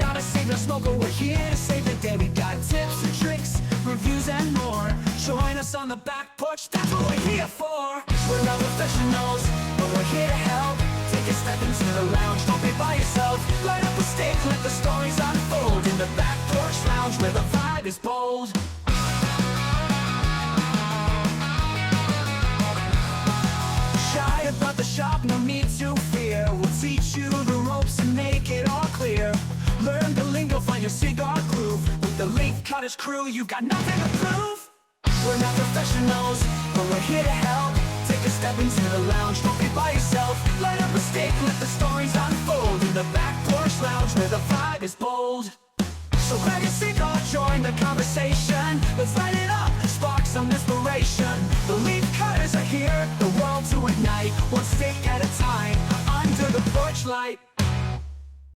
not a savior smoker, we're here to save the day. We got tips and tricks, reviews and more. Join us on the back porch, that's what we're here for. We're not professionals, but we're here to help. Take a step into the lounge, don't be by yourself. Light up a steak, let the stories unfold. In the back porch lounge where the vibe is bold. Shy about the shop, no need to fear. We'll teach you the ropes and make it all clear. Learn the lingo, find your cigar groove. With the Leaf Cutters crew, you got nothing to prove. We're not professionals, but we're here to help. Take a step into the lounge, don't be by yourself. Light up a steak, let the stories unfold. In the back porch lounge where the vibe is bold. So grab your cigar, join the conversation. Let's light it up, spark some inspiration. The Leaf Cutters are here, the world to ignite. One steak at a time, under the porch light.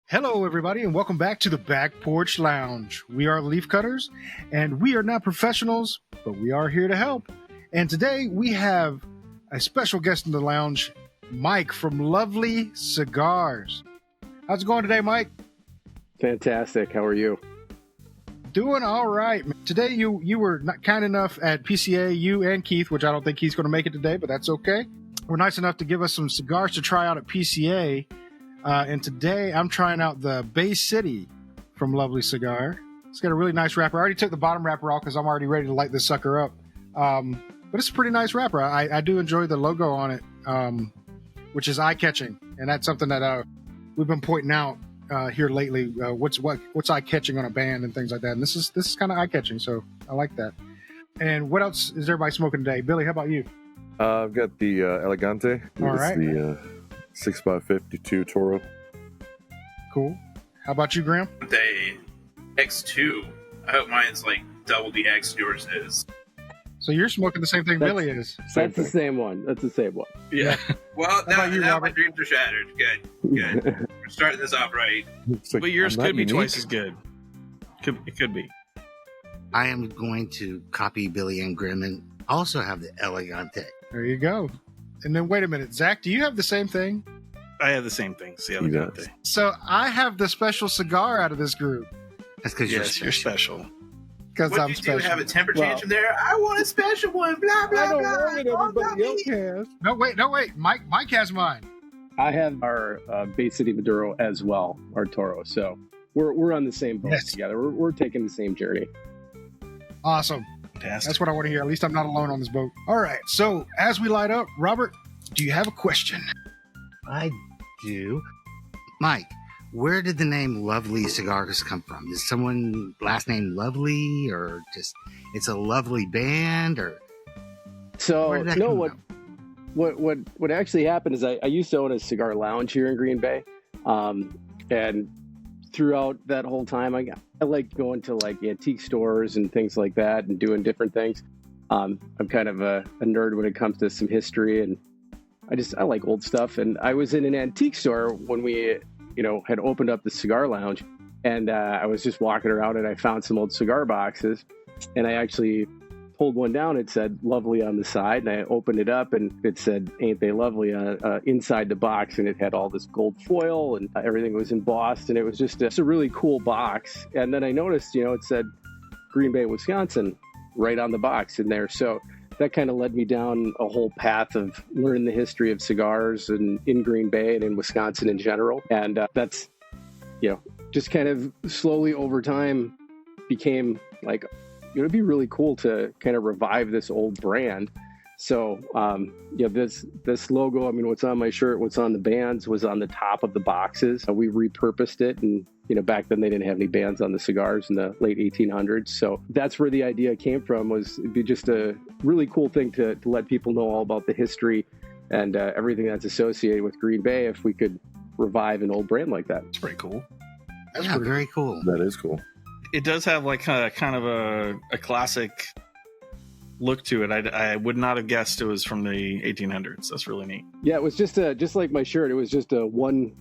Hello, everybody, and welcome back to the Back Porch Lounge. We are the Leaf Cutters, and we are not professionals, but we are here to help. And today we have a special guest in the lounge, Mike from Lovely Cigars. How's it going today, Mike? Fantastic. How are you? Doing all right. Today you were not kind enough at PCA, you and Keith, which I don't think he's going to make it today, but that's okay. We're nice enough to give us some cigars to try out at PCA. And today I'm trying out the Bay City from Lovely Cigar. It's got a really nice wrapper. I already took the bottom wrapper off because I'm already ready to light this sucker up. But it's a pretty nice wrapper. I do enjoy the logo on it, which is eye-catching. And that's something that we've been pointing out here lately. What's eye-catching on a band and things like that. And this is kind of eye-catching, so I like that. And what else is everybody smoking today? Billy, how about you? I've got the Elegante. All right. The 6x52 Toro. Cool. How about you, Graham? The X2. I hope mine's like double the X yours is. So you're smoking the same thing Billy is. That's the same one. That's the same one. Yeah. Well, about you, now my Robert? dreams are shattered. Good. We're starting this off right. But yours could be twice as good. It could be. I am going to copy Billy and Grimm and also have the Elegante. There you go. And then wait a minute, Zach, do you have the same thing? I have the same thing. See, Elegante. So I have the special cigar out of this group That's because You're special. because What I'm do you special. do? Have a temper tantrum there? I want a special one. Blah blah I don't blah. know what everybody else has. No, wait. Mike has mine. I have our Bay City Maduro as well, our Toro. So we're on the same boat Yes. together. We're taking the same journey. Awesome. Fantastic. That's what I want to hear. At least I'm not alone on this boat. All right. So as we light up, Robert, do you have a question? I do. Mike, where did the name Lovely Cigars come from? Is someone last name Lovely, or just it's a lovely band, or So where did that no, come what actually happened is I used to own a cigar lounge here in Green Bay, and throughout that whole time, I like going to like antique stores and things like that and doing different things. I'm kind of a nerd when it comes to some history, and I like old stuff. And I was in an antique store when we, had opened up the cigar lounge, and I was just walking around and I found some old cigar boxes, and I actually pulled one down. It said "Lovely" on the side, and I opened it up, and it said "Ain't they lovely" inside the box, and it had all this gold foil, and everything was embossed, and it was just a really cool box. And then I noticed, it said Green Bay, Wisconsin, right on the box in there. So that kind of led me down a whole path of learning the history of cigars and in Green Bay and in Wisconsin in general. And that's, just kind of slowly over time became like, it'd be really cool to kind of revive this old brand. So, this logo, what's on my shirt, what's on the bands was on the top of the boxes. We repurposed it, and, back then they didn't have any bands on the cigars in the late 1800s. So that's where the idea came from, was it'd be just a really cool thing to let people know all about the history and everything that's associated with Green Bay if we could revive an old brand like that. It's pretty cool. yeah, very cool. That is cool. It does have like kind of a classic look to it. I would not have guessed it was from the 1800s. That's really neat. Yeah, it was just like my shirt. It was just a one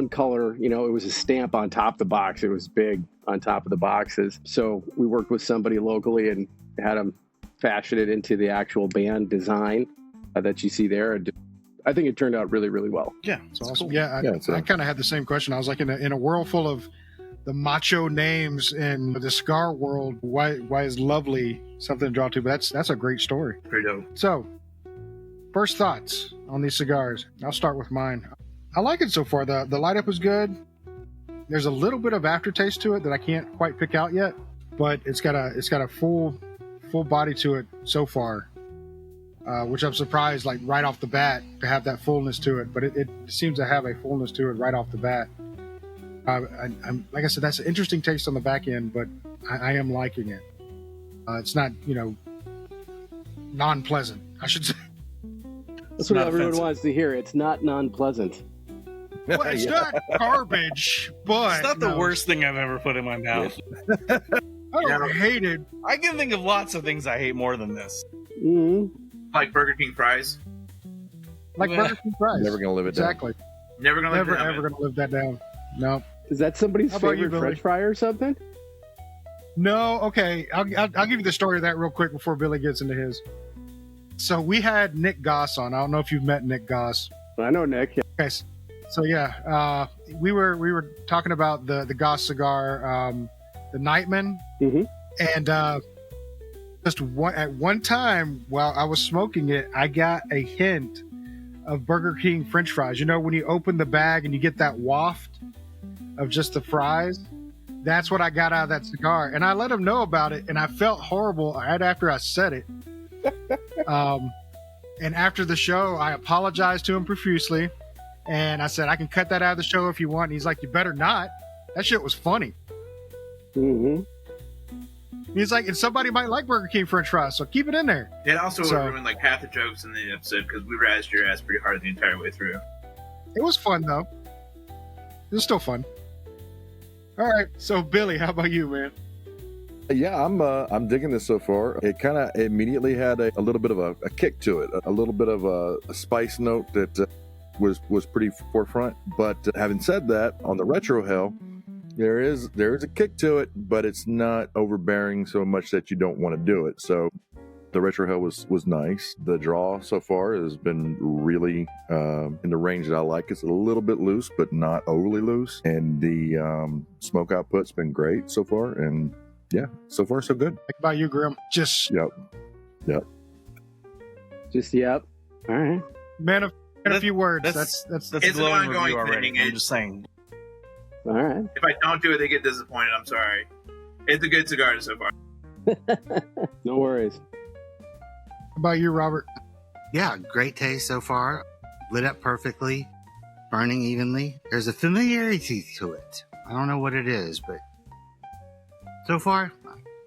color, it was a stamp on top of the box. It was big on top of the boxes. So we worked with somebody locally and had them fashion it into the actual band design that you see there. I think it turned out really, really well. Yeah, It's awesome. cool. Yeah, Yeah, it's I kind of had the same question. I was like, in a world full of the macho names in the cigar world. Why is Lovely something to draw to? But that's a great story. Pretty dope. So, first thoughts on these cigars. I'll start with mine. I like it so far. The light up is good. There's a little bit of aftertaste to it that I can't quite pick out yet, but it's got a full body to it so far, which I'm surprised, like right off the bat, to have that fullness to it. But it seems to have a fullness to it right off the bat. I'm like I said, that's an interesting taste on the back end, but I am liking it. It's not, non-pleasant, I should say. That's what not everyone offensive. wants to hear. It's not non-pleasant. Well, it's not garbage, but It's not the worst thing I've ever put in my mouth. I don't hate it. I can think of lots of things I hate more than this. Mm-hmm. Like Burger King fries. Like Yeah. Burger King fries. Never gonna live it down. Exactly. Never gonna live Never down, ever man. going to live that down. No. Is that somebody's How about you, favorite Billy? French fry or something? No, okay. I'll give you the story of that real quick before Billy gets into his. So we had Nick Goss on. I don't know if you've met Nick Goss. I know, Nick. Okay, so yeah, we were talking about the Goss cigar, the Nightman, Mhm. and at one time while I was smoking it, I got a hint of Burger King French fries. You know, when you open the bag and you get that waft of just the fries. That's what I got out of that cigar, and I let him know about it, and I felt horrible right after I said it. And after the show, I apologized to him profusely, and I said, I can cut that out of the show if you want. And he's like, you better not. That shit was funny. Mm-hmm. He's like, and somebody might like Burger King French fries, so keep it in there. It also So- ruined like half the jokes in the episode because we razzed your ass pretty hard the entire way through. It was fun, though. It was still fun. All right, so Billy, how about you, man? Yeah, I'm digging this so far. It kind of immediately had a little bit of a kick to it, a little bit of a spice note that was pretty forefront. But having said that, on the retro hell, there is a kick to it, but it's not overbearing so much that you don't want to do it. So the retro hell was nice. The draw so far has been really in the range that I like. It's a little bit loose, but not overly loose. And the smoke output's been great so far. And yeah, so far so good. How about you, Grim? Just Yep. Just, yep. All right. man of a few words. That's That's a It's an glowing ongoing review already. thing. I'm just saying. All right. If I don't do it, they get disappointed. I'm sorry. It's a good cigar so far. No worries. How about you, Robert? Yeah, great taste so far. Lit up perfectly, burning evenly. There's a familiarity to it. I don't know what it is, but so far,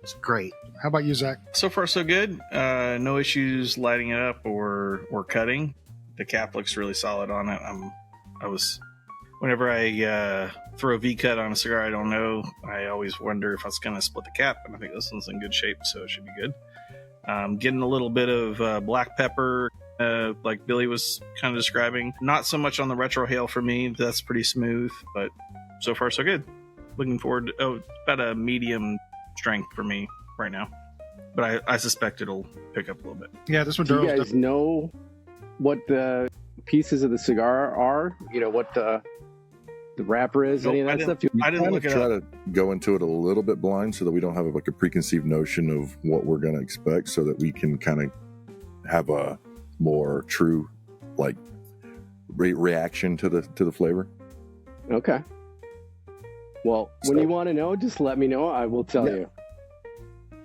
it's great. How about you, Zach? So far, so good. No issues lighting it up or cutting. The cap looks really solid on it. Whenever I throw a V cut on a cigar I don't know, I always wonder if I was going to split the cap, and I think this one's in good shape, so it should be good. Getting a little bit of black pepper, like Billy was kind of describing. Not so much on the retro hail for me. That's pretty smooth, but so far, so good. Looking forward to about a medium strength for me right now. But I suspect it'll pick up a little bit. Yeah, this one. Do you guys know what the pieces of the cigar are? You know, what the wrapper is? Nope, Any of that stuff? I didn't Kind look of it try up. to go into it a little bit blind so that we don't have like a preconceived notion of what we're going to expect, so that we can kind of have a more true like reaction to the flavor. Okay. Well, when So- you want to know, just let me know. I will tell Yeah. you.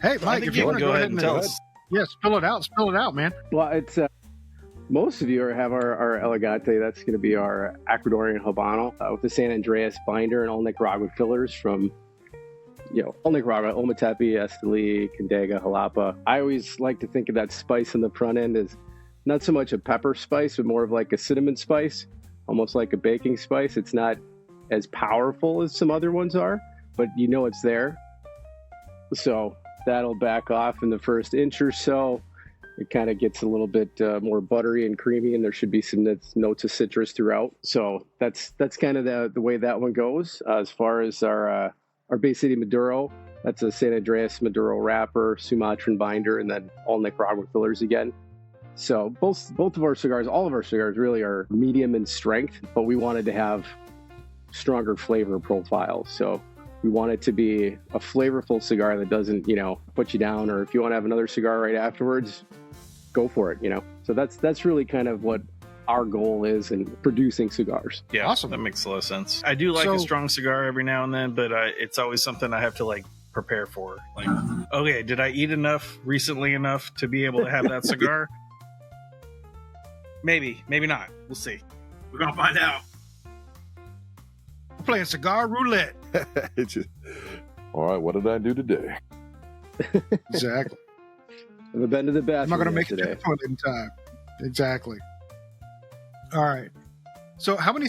Hey, I Mike, think if you you want can to go ahead and tell us. Yeah, spill it out, man. Well, it's most of you have our Elegante. That's going to be our Ecuadorian Habano with the San Andreas binder and all Nicaragua fillers from, all Nicaragua, Ometepe, Esteli, Condega, Jalapa. I always like to think of that spice on the front end as not so much a pepper spice, but more of like a cinnamon spice, almost like a baking spice. It's not as powerful as some other ones are, but it's there. So that'll back off in the first inch or so. It kind of gets a little bit more buttery and creamy, and there should be some notes of citrus throughout. So that's kind of the way that one goes. As far as our Bay City Maduro, that's a San Andreas Maduro wrapper, Sumatran binder, and then all Nicaragua fillers again. So both of our cigars, all of our cigars really are medium in strength, but we wanted to have stronger flavor profiles. So We want it to be a flavorful cigar that doesn't, put you down, or if you want to have another cigar right afterwards, go for it, So that's really kind of what our goal is in producing cigars. Yeah, Awesome. That makes a lot of sense. I do like a strong cigar every now and then, but it's always something I have to like prepare for. Like, okay, did I eat enough recently enough to be able to have that cigar? Maybe not. We'll see. We're gonna find out. We're playing cigar roulette. It's just, all right, what did I do today? Exactly. I've been to the I'm bathroom not going to make it to today. the toilet in time. Exactly. All right. So how many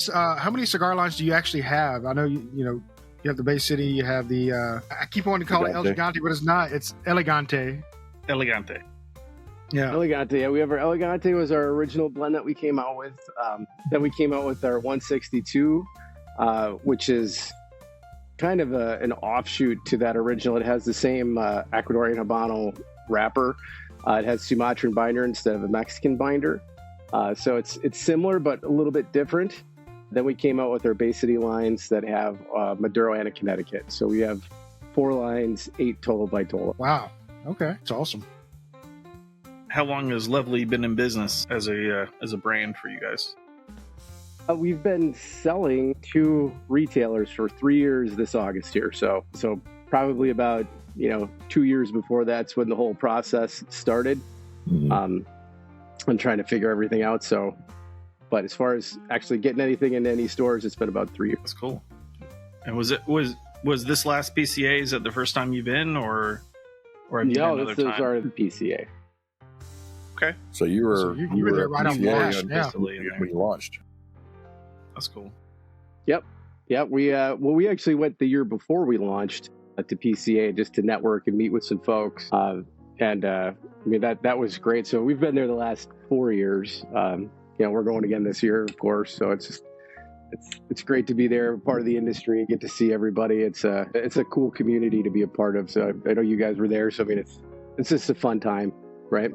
cigar lines do you actually have? I know you have the Bay City, you have the I keep wanting to call it Elegante, but it's not. It's Elegante. Elegante. Yeah. Elegante, yeah, we have our Elegante was our original blend that we came out with. Then we came out with our 162, which is kind of an offshoot to that original. It has the same Ecuadorian Habano wrapper. It has Sumatran binder instead of a Mexican binder. So it's similar, but a little bit different. Then we came out with our Bay City lines that have Maduro and a Connecticut. So we have 4 lines, 8 total by total. Wow. Okay. It's awesome. How long has Lovely been in business as a brand for you guys? We've been selling to retailers for 3 years this August here. So probably about 2 years before that's when the whole process started. Mm-hmm. I'm trying to figure everything out. But as far as actually getting anything in any stores, it's been about 3 years. That's cool. And was this last PCA? Is that the first time you've been, or have you been another this time? is our PCA. Okay, So you were there right on PCA launch, yeah. when you launched. that's cool. Yep. We actually went the year before we launched to PCA just to network and meet with some folks. That was great. So we've been there the last 4 years. We're going again this year, of course. So it's great to be there, part of the industry, get to see everybody. It's a cool community to be a part of. So I know you guys were there. So it's just a fun time, right?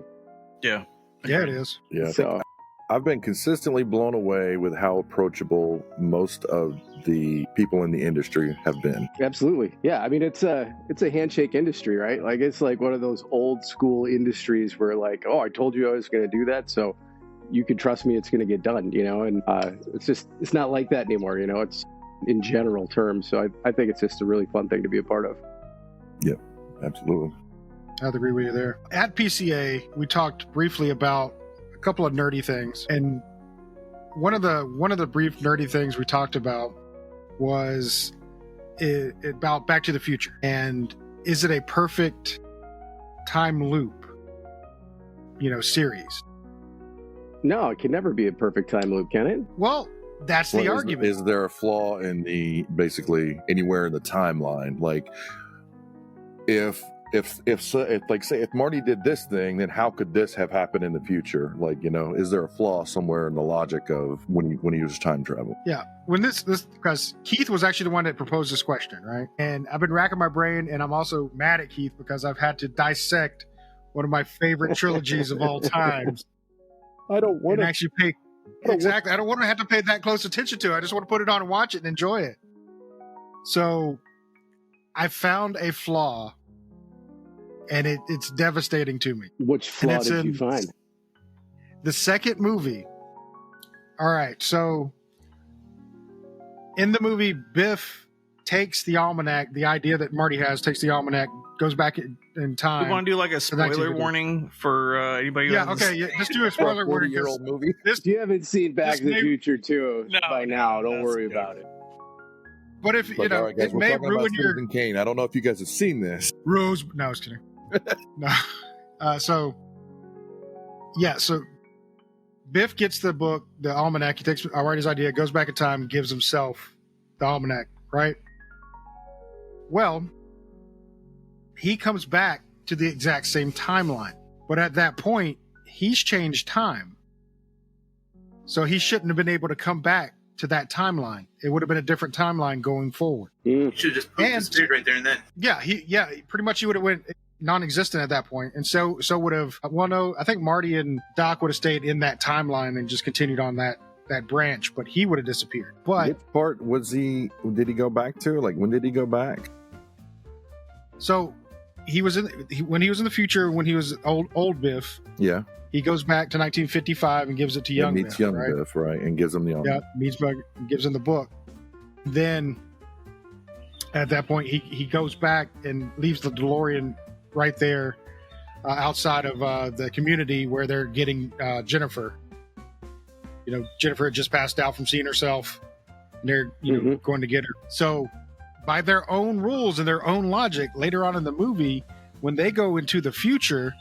Yeah. Yeah, it is. Yeah. So I've been consistently blown away with how approachable most of the people in the industry have been. absolutely. Yeah. I mean, it's a handshake industry, right? Like it's like one of those old school industries where like, oh, I told you I was going to do that. So you can trust me, it's going to get done, and it's not like that anymore. It's in general terms. So I think it's just a really fun thing to be a part of. Yep, absolutely. I'd agree with you there. At PCA, we talked briefly about a couple of nerdy things, and one of the brief nerdy things we talked about was about Back to the Future, and is it a perfect time loop, series? No, it can never be a perfect time loop, can it? Well, that's the argument. Is there a flaw in basically anywhere in the timeline? Like, if Marty did this thing, then how could this have happened in the future? Like, is there a flaw somewhere in the logic of when he uses time travel? Yeah. When this because Keith was actually the one that proposed this question, right? And I've been racking my brain, and I'm also mad at Keith because I've had to dissect one of my favorite trilogies of all times. I don't want and to actually pay exactly. I don't want to have to pay that close attention to it. I just want to put it on and watch it and enjoy it. So I found a flaw, and it's devastating to me. Which flaw did you find? The second movie. All right, so in the movie, Biff takes the almanac, the idea that Marty has, takes the almanac, goes back in time. You want to do like a spoiler warning for anybody? Yeah, okay, yeah, just do a spoiler warning. 40-year-old movie. If you haven't seen Back to the Future 2 by now, don't worry about it. But if All right, guys, it we're may talking about ruin your Citizen Kane. I don't know if you guys have seen this. Rose. No, I was kidding. No. So Biff gets the book, the almanac. He takes Marty's idea, goes back in time, gives himself the almanac, right? Well, he comes back to the exact same timeline. But at that point, he's changed time. So he shouldn't have been able to come back to that timeline. It would have been a different timeline going forward. You should have just put this dude right there and then. Yeah, pretty much he would have went non-existent at that point. And so would have, I think Marty and Doc would have stayed in that timeline and just continued on that that branch, but he would have disappeared. But Which part did he go back to? Like, when did he go back? so when he was in the future, when he was old Biff, Yeah. he goes back to 1955 and gives it to young meets Biff, young right? Biff, right? And gives him the Yeah, meets Bug, gives him the book. Then at that point, he goes back and leaves the DeLorean right there outside of the community where they're getting Jennifer. You know, Jennifer had just passed out from seeing herself, and they're going to get her. So, by their own rules and their own logic, later on in the movie, when they go into the future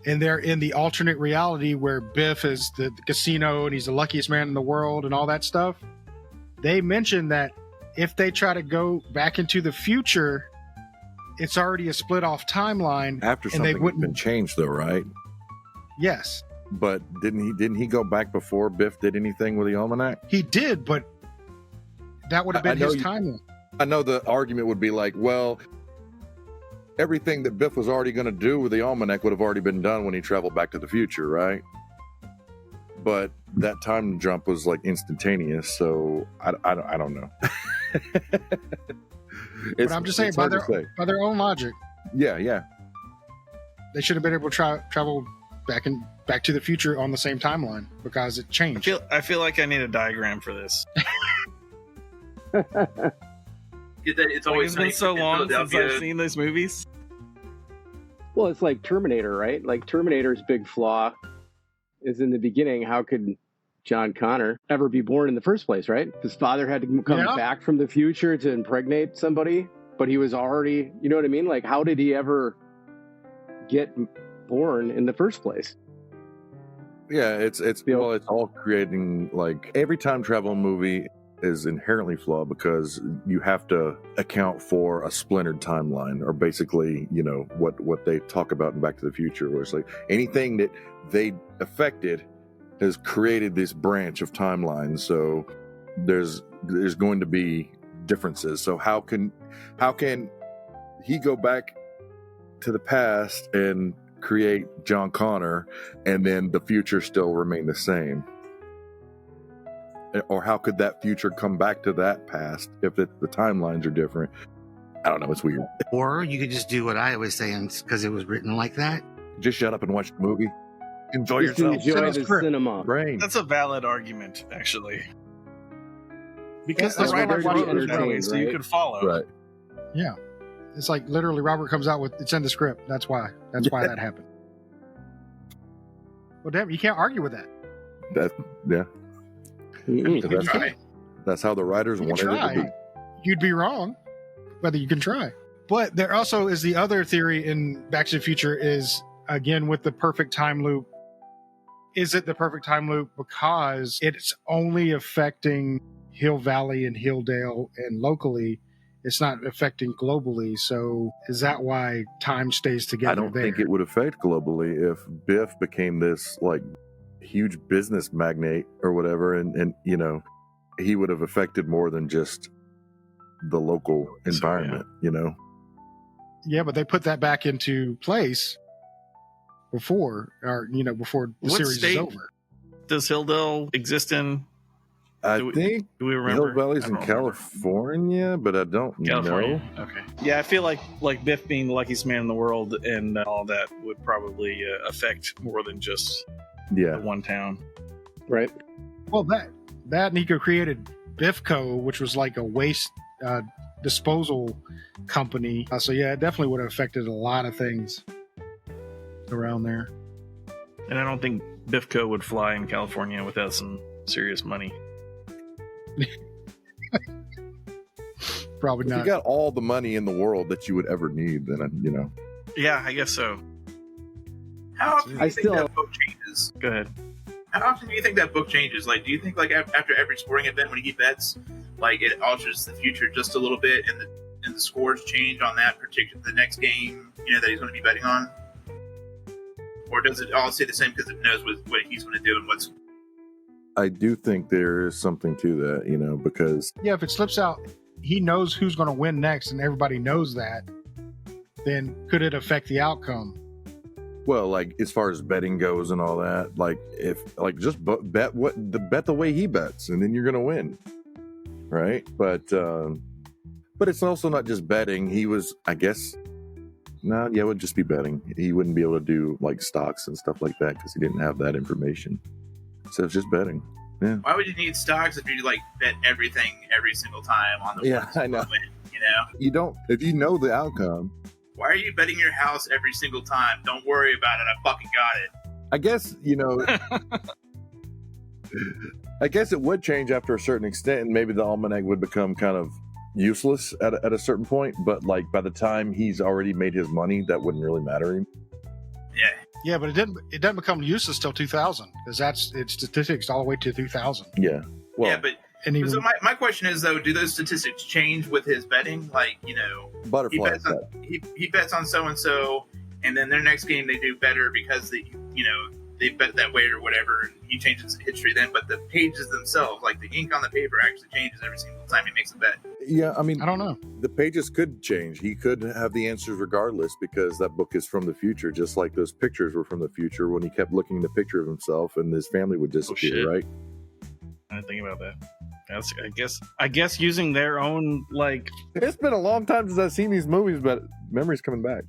and they're in the alternate reality where Biff is the casino and he's the luckiest man in the world and all that stuff, they mention that if they try to go back into the future, it's already a split off timeline. after and they something had wouldn't. been changed, though, right? Yes, But didn't he go back before Biff did anything with the almanac? he did, but that would have I been know his you- timeline. I know the argument would be like, well, everything that Biff was already going to do with the almanac would have already been done when he traveled back to the future, right? But that time jump was like instantaneous, so I don't know. But I'm just saying, it's by hard to say. their own logic, Yeah. they should have been able to travel back to the future on the same timeline because it changed. I feel like I need a diagram for this. It's Like, always it's been sunny so in long since Philadelphia. I've seen those movies. Well, it's like Terminator, right? Like Terminator's big flaw is in the beginning. How could John Connor ever be born in the first place, right? His father had to come Yeah. back from the future to impregnate somebody, but he was already, you know what I mean? Like, how did he ever get born in the first place? Yeah, it's all creating, like, every time travel movie is inherently flawed because you have to account for a splintered timeline, or basically, you know, what they talk about in Back to the Future, where it's like anything that they affected has created this branch of timelines. So there's going to be differences. So how can he go back to the past and create John Connor and then the future still remain the same? Or how could that future come back to that past if the timelines are different? I don't know. It's weird. Or you could just do what I always say, because it was written like that. Just shut up and watch the movie. Enjoy Just yourself. enjoy Cinema's the correct. cinema. Brain. That's a valid argument, actually. Because That's the why I writers watch wrote it that way, entertained, so you right? could follow. Right. Yeah, it's like literally Robert comes out with it's in the script. That's why that happened. Well, damn, you can't argue with that. Mm-mm. That's how the writers You can wanted it to try. You'd be wrong, whether you can try. But there also is the other theory in Back to the Future is, again, with the perfect time loop. Is it the perfect time loop because it's only affecting Hill Valley and Hilldale and locally? It's not affecting globally. So is that why time stays be. together I don't there? think it would affect globally if Biff became this like huge business magnate or whatever, and you know, he would have affected more than just the local environment. You know. Yeah, but they put that back into place before the What series state is over. Does Hilldale exist in? I Do we- think Do we remember? Hill Valley's I in don't remember. California, but I don't California. know. Okay. Yeah, I feel like Biff being the luckiest man in the world and all that would probably affect more than just Yeah. the one town. Right. Well, that Nico created Biffco, which was like a waste disposal company. So yeah, it definitely would have affected a lot of things around there. And I don't think Biffco would fly in California without some serious money. Probably If you not. got all the money in the world that you would ever need, then you know. Yeah, I guess so. How often do I you think still- that book changes? Go ahead. How often do you think that book changes? Like, do you think like after every sporting event when he bets, like it alters the future just a little bit, and the scores change on that particular the next game, you know, that he's going to be betting on, or does it all stay the same because it knows what he's going to do and what's I do think there is something to that, you know, because Yeah, if it slips out, he knows who's going to win next, and everybody knows that. Then could it affect the outcome? Well, like as far as betting goes and all that, like if like just bet the way he bets, and then you're gonna win, right? But it's also not just betting. He was, I guess, no, yeah, it would just be betting. He wouldn't be able to do like stocks and stuff like that because he didn't have that information. So it's just betting. Yeah. Why would you need stocks if you like bet everything every single time on the Yeah, I know. win, you know? You don't if you know the outcome. Why are you betting your house every single time? Don't worry about it. I fucking got it. I guess, I guess it would change after a certain extent, and maybe the almanac would become kind of useless at a certain point. But like by the time he's already made his money, that wouldn't really matter to him. Yeah. Yeah, but it didn't become useless till 2000 because it's statistics all the way to 2000. Yeah. Well, Yeah, but And even so my question is though, do those statistics change with his betting? Like, he butterfly bets on he bets on so and so, and then their next game they do better because they bet that way or whatever, and he changes history then. But the pages themselves, like the ink on the paper, actually changes every single time he makes a bet. Yeah, I mean, I don't know. the pages could change. He could have the answers regardless because that book is from the future, just like those pictures were from the future when he kept looking at the picture of himself and his family would disappear, shit. right? I didn't think about that. That's, I guess using their own It's been a long time since I've seen these movies, but memory's coming back.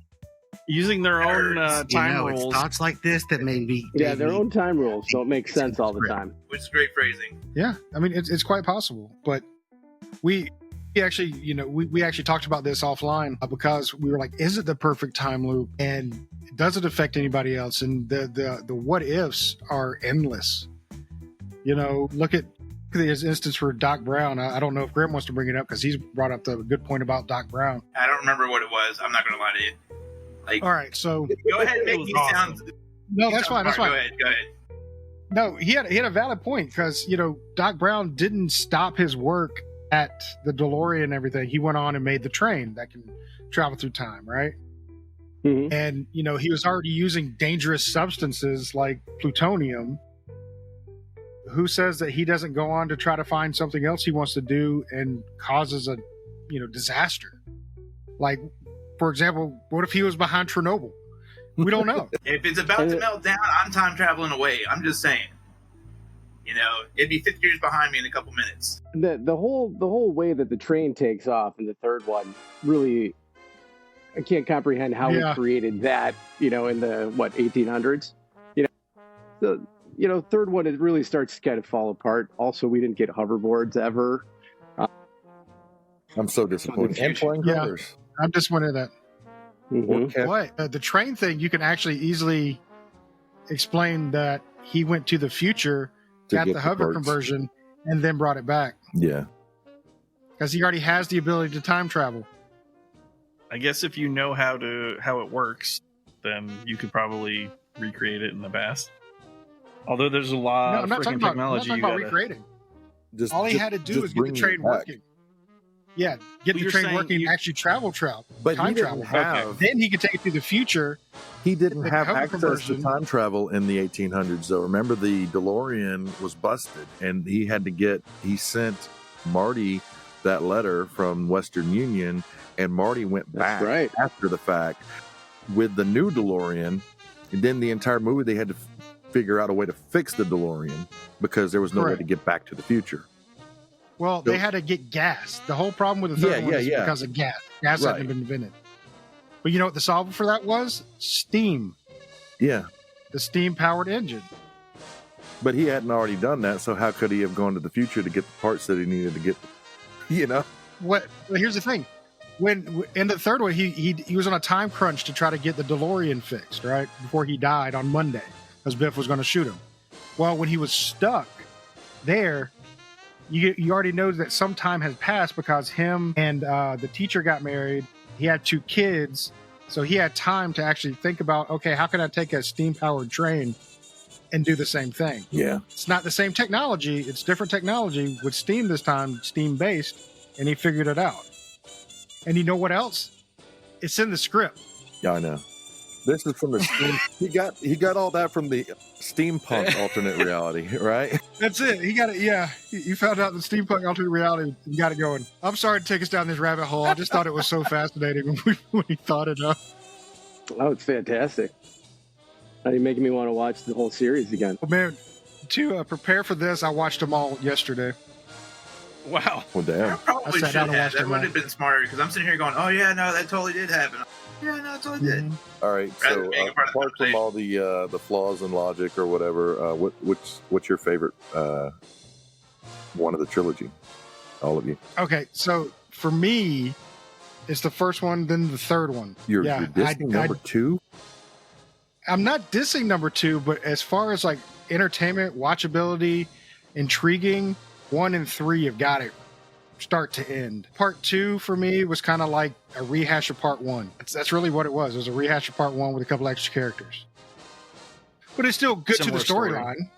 using their own time It's rules. thoughts like this that made me. Yeah, made their me- own time rules don't make sense all the time. Which is great phrasing. Yeah, I mean it's quite possible, but we actually we actually talked about this offline because we were like, is it the perfect time loop, and does it affect anybody else? And the what ifs are endless. Look at his instance for Doc Brown. I don't know if Graham wants to bring it up because he's brought up the good point about Doc Brown. I don't remember what it was. I'm not going to lie to you. Like, All right, so go ahead and make It was me awesome. sound. no, that's fine. That's smart. fine. Go ahead. No, he had a valid point because Doc Brown didn't stop his work at the DeLorean and everything. He went on and made the train that can travel through time, right? Mhm. And he was already using dangerous substances like plutonium. Who says that he doesn't go on to try to find something else he wants to do and causes a disaster? Like, for example, what if he was behind Chernobyl? We don't know. If it's about to melt down, I'm time traveling away. I'm just saying. It'd be 50 years behind me in a couple minutes. The whole way that the train takes off in the third one, really, I can't comprehend how Yeah. we created that. In the 1800s. Third one, it really starts to kind of fall apart. Also, we didn't get hoverboards ever. I'm so disappointed. And flying Yeah. cars. I'm disappointed at Mhm. that. But the train thing, you can actually easily explain that he went to the future, To got get the the hover parts. conversion, and then brought it back Yeah. because he already has the ability to time travel. I guess if you know how it works, then you could probably recreate it in the past. Although there's a lot No, I'm of not talking freaking about, I'm not technology talking you about gotta. recreating. Just, All he just- had to do just was get the bring it train back. working. Yeah, get But the you're train saying working you- and actually travel. But time he travel. didn't have Then he could take it to the future. he didn't the have hover access conversion. to time travel in the 1800s though. Remember, the DeLorean was busted, and he sent Marty that letter from Western Union, and Marty went That's back right. after the fact with the new DeLorean. And then the entire movie they had to figure out a way to fix the DeLorean because there was no way Correct. to get back to the future. Well, So- they had to get gas. The whole problem with the third one is because of gas. Gas Right. hadn't been invented. But you know what the solver for that was? Steam. Yeah, The steam-powered engine. but he hadn't already done that, so how could he have gone to the future to get the parts that he needed to get? Well, here's the thing. When in the third one, he was on a time crunch to try to get the DeLorean fixed, right? Before he died on Monday, because Biff was going to shoot him. Well, when he was stuck there, you already know that some time has passed because him and the teacher got married. He had 2 kids, so he had time to actually think about, okay, how can I take a steam-powered train and do the same thing? Yeah. It's not the same technology. It's different technology with steam this time, steam-based, and he figured it out. And you know what else? It's in the script. Yeah, I know. This is from the steam. He got all that from the steampunk alternate reality, right? That's it. He got it. Yeah, you found out the steampunk alternate reality. You got it going. I'm sorry to take us down this rabbit hole. I just thought it was so fascinating when he thought it up. Oh, it's fantastic. Now you're making me want to watch the whole series again. Well, man, to prepare for this, I watched them all yesterday. Wow. Well, I damn. probably I should sat down have. and watched That them would all. have been smarter because I'm sitting here going, "Oh yeah, no, that totally did happen." Yeah, no, it totally did. All right. Rather So than being a part of the apart from all the flaws in logic or whatever, what's your favorite one of the trilogy? All of you. Okay, so for me, it's the first one, then the third one. You're Yeah, dissing number 2? I'm not dissing number 2, but as far as like entertainment, watchability, intriguing, 1 and 3 have got it start to end. Part 2 for me was kind of like a rehash of part 1. That's really what it was. It was a rehash of part 1 with a couple extra characters. But it's still good Similar to the story. storyline.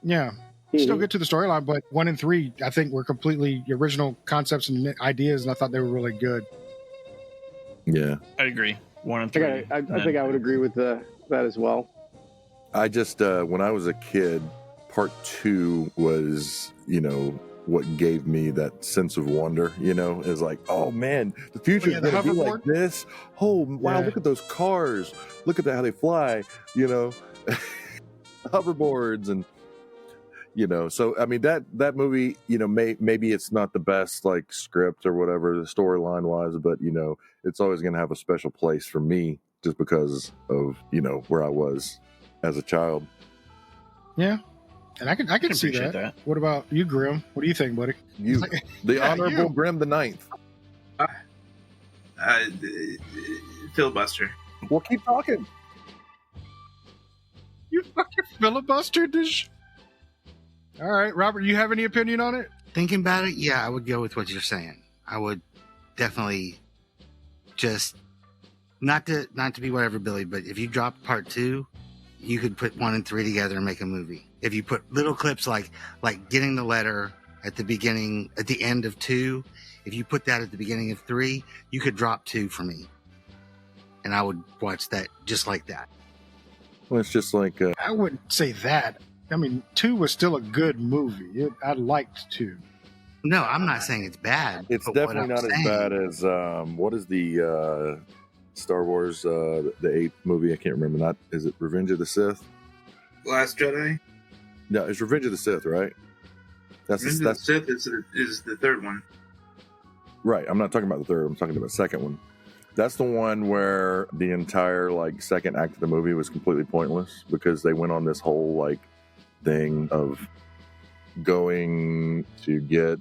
Yeah. Still good to the storyline, but 1 and 3, I think, were completely original concepts and ideas, and I thought they were really good. Yeah. I agree. 1 and I 3. think I think I would agree with that as well. I just when I was a kid, part 2 was, what gave me that sense of wonder, is like, oh man, the future yeah, is the going to be like hoverboard? this. Oh wow, Yeah. look at those cars. Look at how they fly, hoverboards and so I mean that movie, maybe it's not the best like script or whatever the storyline wise, but it's always going to have a special place for me just because of where I was as a child. Yeah. And I can see appreciate that. that. What about you, Grim? What do you think, buddy? You, the Yeah, Honorable you. Grim the Ninth. Filibuster. Well, keep talking. You fucking filibustered this. All right, Robert, you have any opinion on it? Thinking about it, yeah, I would go with what you're saying. I would definitely just not to be whatever, Billy, but if you dropped part 2, you could put 1 and 3 together and make a movie. If you put little clips like getting the letter at the end of 2, if you put that at the beginning of 3, you could drop 2 for me, and I would watch that just like that. Well, it's just like I wouldn't say that. I mean, 2 was still a good movie. I liked 2. No, I'm not saying it's bad. it's but what definitely I'm not as saying- bad as what is the Star Wars the 8th movie? I can't remember. Not is it Revenge of the Sith? Last Jedi. No, it's Revenge of the Sith, right? Revenge of the Sith is the third one. Right. I'm not talking about the third. I'm talking about the second one. That's the one where the entire second act of the movie was completely pointless because they went on this whole thing of going to get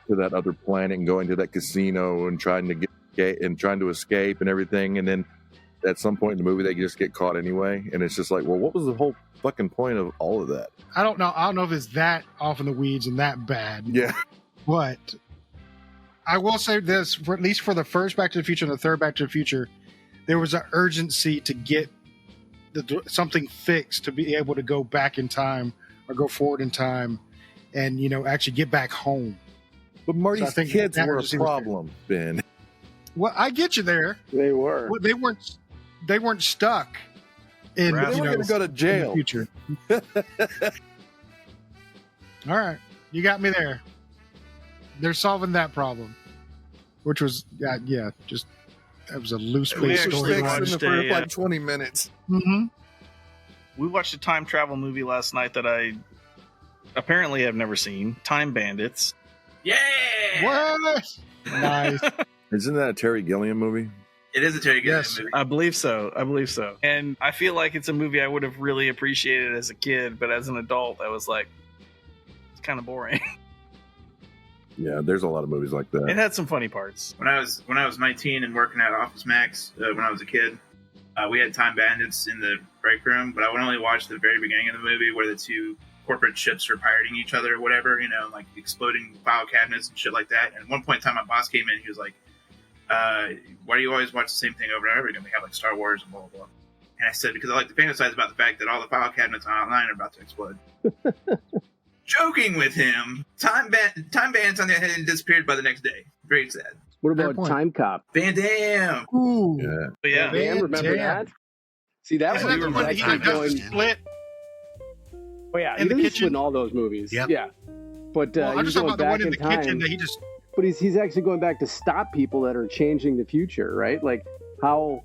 to that other planet and going to that casino and trying to escape and everything, and then at some point in the movie they just get caught anyway, and it's just like, well, what was the whole fucking point of all of that? I don't know. I don't know if it's that off in the weeds and that bad. Yeah. But I will say this, at least for the first Back to the Future and the third Back to the Future, there was an urgency to get something fixed to be able to go back in time or go forward in time and, actually get back home. But Marty's So I think kids that were a urgency was there. problem, Ben. Well, I get you there. They were. Well, they weren't stuck in, Right. They were going to go to in the jail. future. All right. You got me there. They're solving that problem, which was, just, that was a loose We base actually storyline. watched for a, like 20 minutes. Mm-hmm. We watched a time travel movie last night that I apparently have never seen. Time Bandits. Yeah. What? Nice. Isn't that a Terry Gilliam movie? It is a Terry Gilliam Yes. movie. I believe so. And I feel like it's a movie I would have really appreciated as a kid, but as an adult, I was like, it's kind of boring. Yeah, there's a lot of movies like It that. had some funny parts. When I was 19 and working at Office Max when I was a kid, we had Time Bandits in the break room, but I would only watch the very beginning of the movie where the two corporate ships are pirating each other or whatever, exploding file cabinets and shit like that. And at one point in time, my boss came in, he was like, why do you always watch the same thing over and over again? We have Star Wars and blah, blah, blah. And I said, because I like to fantasize about the fact that all the file cabinets online are about to explode. Joking with him. Time Bandits on the other hand disappeared by the next day. Very sad. What Fair about point. Time Cop? Van Damme. Ooh. Yeah. But yeah, Van Damn, remember Damme. that? See, that Isn't one that the was one that he actually does going. the split? Oh yeah, in he the does kitchen? in all those movies. Yep. Yeah, but Well, I'm he's just talking going about the back one in in the time. kitchen that he just. But he's actually going back to stop people that are changing the future, right? Like how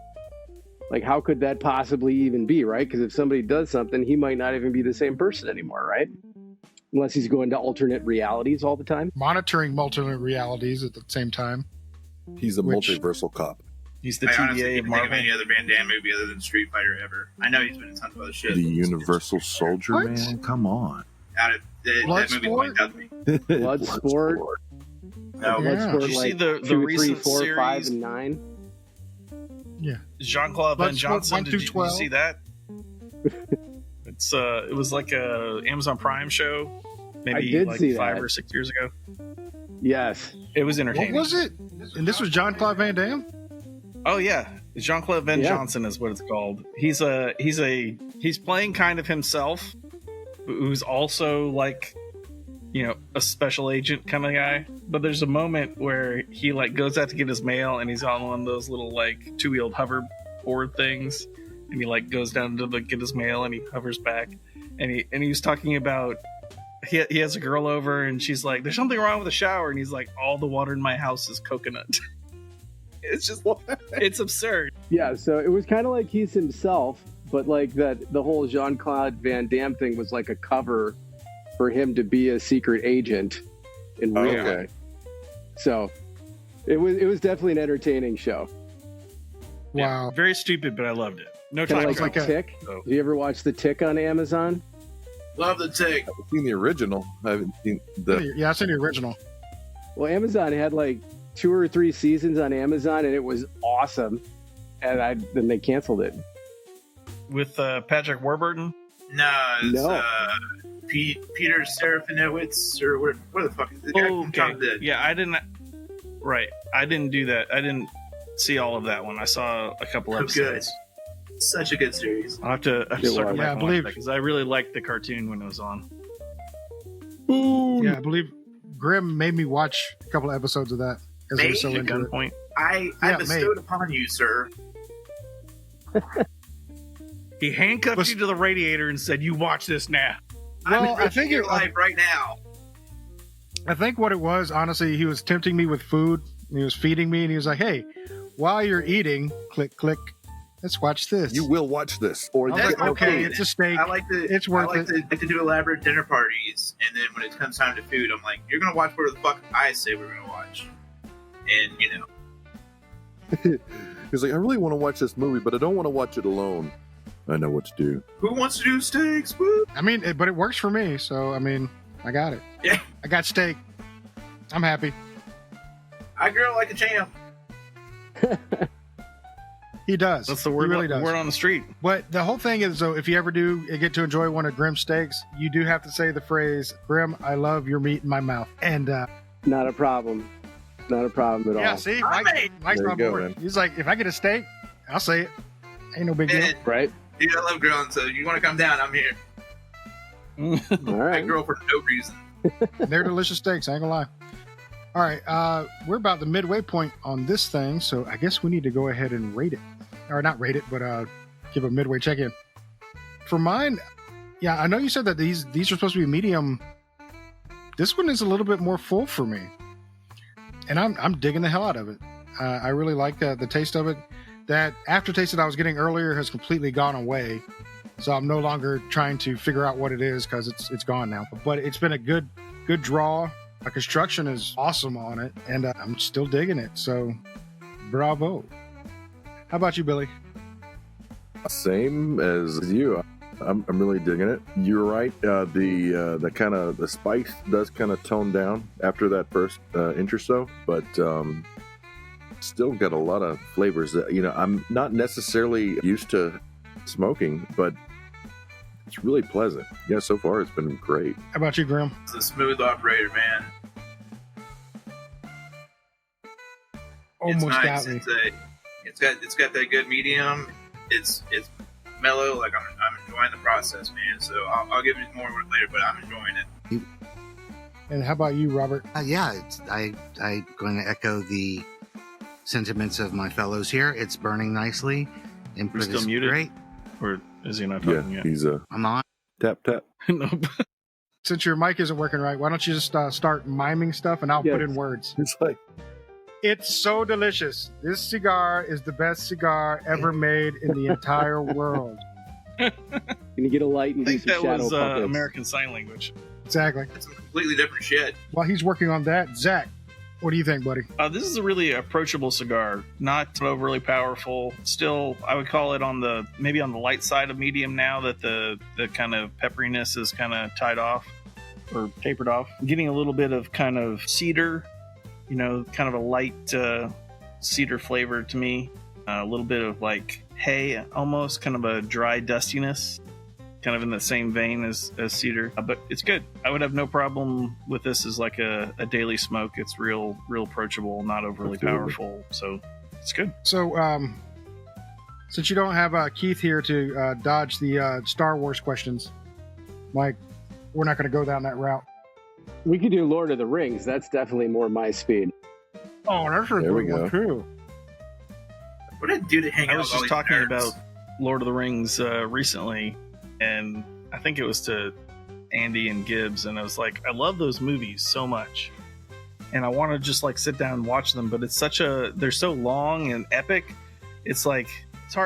Like, how could that possibly even be, right? Because if somebody does something, he might not even be the same person anymore, right? Unless he's going to alternate realities all the time. Monitoring multiple realities at the same time. He's a Which- multiversal cop. He's the I honestly TVA of can't think of Marvel. any other Van Damme movie other than Street Fighter ever. I know he's been in tons of other shit. The Universal Soldier, What? man. Come on. Out of that movie Bloodsport? pointed out to me. Bloodsport. No, Yeah. Bloodsport, Did you see like the 2, 3, recent 4, 5, series? and 9. Jean-Claude Van Bloodsport Johnson. 1 Did through you 12. see that? It was like a Amazon Prime show, maybe did like see 5 that. or 6 years ago. Yes. It was What entertaining. was it? And this was John Claude Van Damme? Oh yeah, Jean-Claude Van Yeah. Johnson is what it's called. He's playing kind of himself, who's also like, a special agent kind of guy. But there's a moment where he like goes out to get his mail, and he's on one of those little like two-wheeled hoverboard things, and he like goes down to get his mail, and he hovers back, and he was talking about. He has a girl over, and she's like, "There's something wrong with the shower," and he's like, "All the water in my house is coconut." It's just, it's absurd. Yeah, so it was kind of like he's himself, but like that the whole Jean-Claude Van Damme thing was like a cover for him to be a secret agent in real Okay. life. So it was definitely an entertaining show. Wow. Very stupid, but I loved it. No Kind time of like travel. The Tick. Oh. Did you ever watch The Tick on Amazon? Love the Tick. I've seen the original. I haven't seen the. Yeah, I seen the original. Well, Amazon had like 2 or 3 seasons on Amazon, and it was awesome. And then they canceled it. With Patrick Warburton. No, it's No. Peter Serafinowicz, or where the fuck is the guy from Tom Dead? Yeah, I didn't. Right, I didn't do that. I didn't see all of that one. I saw a couple Oh, episodes. Such a good series. I'll have to It circle was. back Yeah, I and watch believe- that because I really liked the cartoon when it was on. Yeah, I believe Grim made me watch a couple of episodes of that because he was so Made? into it. Gunpoint. I Yeah, bestowed upon you, sir. He handcuffed Was- you to the radiator and said, "You watch this now." Well, I'm I enriching think your it- life right now. I think what it was, honestly, he was tempting me with food. He was feeding me, and he was like, "Hey, while you're eating, click, click, let's watch this." You will watch this, or I was That's like, okay, okay. it's a steak. I like to. It's worth I like to do elaborate dinner parties, and then when it comes time to food, I'm like, "You're gonna watch whatever the fuck I say we're gonna watch," and he's like, I really want to watch this movie, but I don't want to watch it alone. I know what to do. who wants to do steaks? Woo? I mean, but it works for me, so I mean, I got it. Yeah. I got steak. I'm happy. I grill like a champ. He does. That's the He word. really does. Word on the street. But the whole thing is, though, if you ever do get to enjoy one of Grim's steaks, you do have to say the phrase, "Grim, I love your meat in my mouth." And Not a problem. Not a problem at yeah, all. see, I Mike's There you on go, board. man. He's like, if I get a steak, I'll say it. Ain't no big deal. And, Right? dude, I love grilling, so you want to come down? I'm here. All I right. grill for no reason. They're delicious steaks. I ain't gonna lie. All right, we're about the midway point on this thing, so I guess we need to go ahead and rate it, or not rate it, but give a midway check-in. For mine, yeah, I know you said that these are supposed to be medium. This one is a little bit more full for me, and I'm digging the hell out of it. I really like the taste of it. That aftertaste that I was getting earlier has completely gone away, so I'm no longer trying to figure out what it is because it's gone now. But it's been a good draw. The construction is awesome on it, and I'm still digging it. So, bravo. How about you, Billy? Same as you. I'm really digging it. You're right. The kind of the spice does kind of tone down after that first inch or so, but still got a lot of flavors. That, I'm not necessarily used to smoking, but it's really pleasant. Yeah, so far it's been great. How about you, Grim? It's a smooth operator, man. Almost it's nice. got me. It's got that good medium. It's mellow. Like I'm enjoying the process, man. So I'll give it more later, but I'm enjoying it. And how about you, Robert? Yeah, I'm going to echo the sentiments of my fellows here. It's burning nicely. Input still is muted? great. Or is he not Yeah, talking yet? he's I'm on. tap tap. Nope. Since your mic isn't working right, why don't you just start miming stuff and I'll Yes. put in words? It's like It's so delicious. This cigar is the best cigar ever made in the entire world. Can you get a light and I do think some that shadow was puppets? American Sign Language. Exactly. It's some completely different shit. While he's working on that, Zach, what do you think, buddy? This is a really approachable cigar, not overly powerful. Still, I would call it on the light side of medium now that the kind of pepperiness is kind of tied off or tapered off. Getting a little bit of kind of cedar, kind of a light cedar flavor to me. A little bit of like hay, almost kind of a dry dustiness, kind of in the same vein as cedar, but it's good. I would have no problem with this as like a daily smoke. It's real approachable, not overly powerful, so it's good. So, since you don't have Keith here to dodge the Star Wars questions, Mike, we're not going to go down that route. We could do Lord of the Rings. That's definitely more my speed. Oh, that's a There we good one, go. too. What did I do to hang I out was with all just these talking nerds? about Lord of the Rings recently, and I think it was to Andy and Gibbs, and I was like, I love those movies so much, and I want to just like sit down and watch them, but they're so long and epic. It's like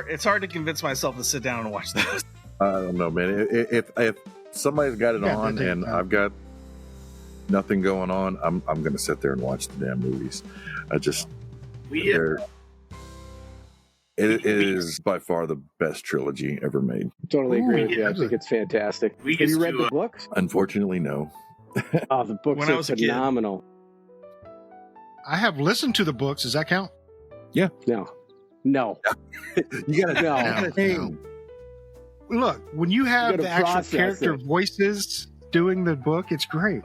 it's hard to convince myself to sit down and watch those. I don't know, man. If somebody's got it Yeah, on they do. and I've got nothing going on, I'm going to sit there and watch the damn movies. We It is by far the best trilogy ever made. Totally agree Ooh, with you. I yeah. think it's fantastic. We Have you used read to, the books? Unfortunately, no. Oh, the books When I are was a kid. phenomenal. I have listened to the books. Does that count? No. You gotta No. No. Look, when you have You gotta the actual process character it. voices doing the book, it's great.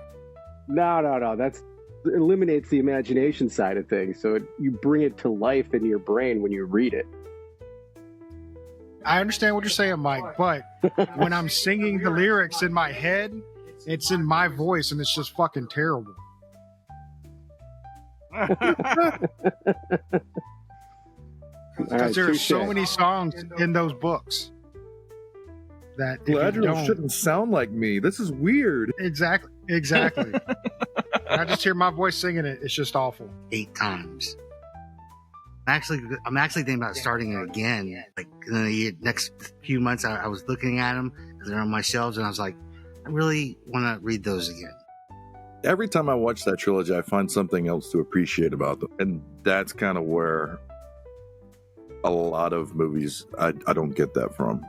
No. It eliminates the imagination side of things. So you bring it to life in your brain when you read it. I understand what you're saying, Mike, but when I'm singing the lyrics in my head, it's in my voice and it's just fucking terrible. All Because right, there are so touche. many songs in those books that if you Galadriel don't... shouldn't sound like me. This is weird. Exactly. And I just hear my voice singing it. It's just awful. 8 times. I'm actually thinking about starting it again. Like in the next few months, I was looking at them because they're on my shelves, and I was like, I really want to read those again. Every time I watch that trilogy, I find something else to appreciate about them. And that's kind of where a lot of movies, I don't get that from.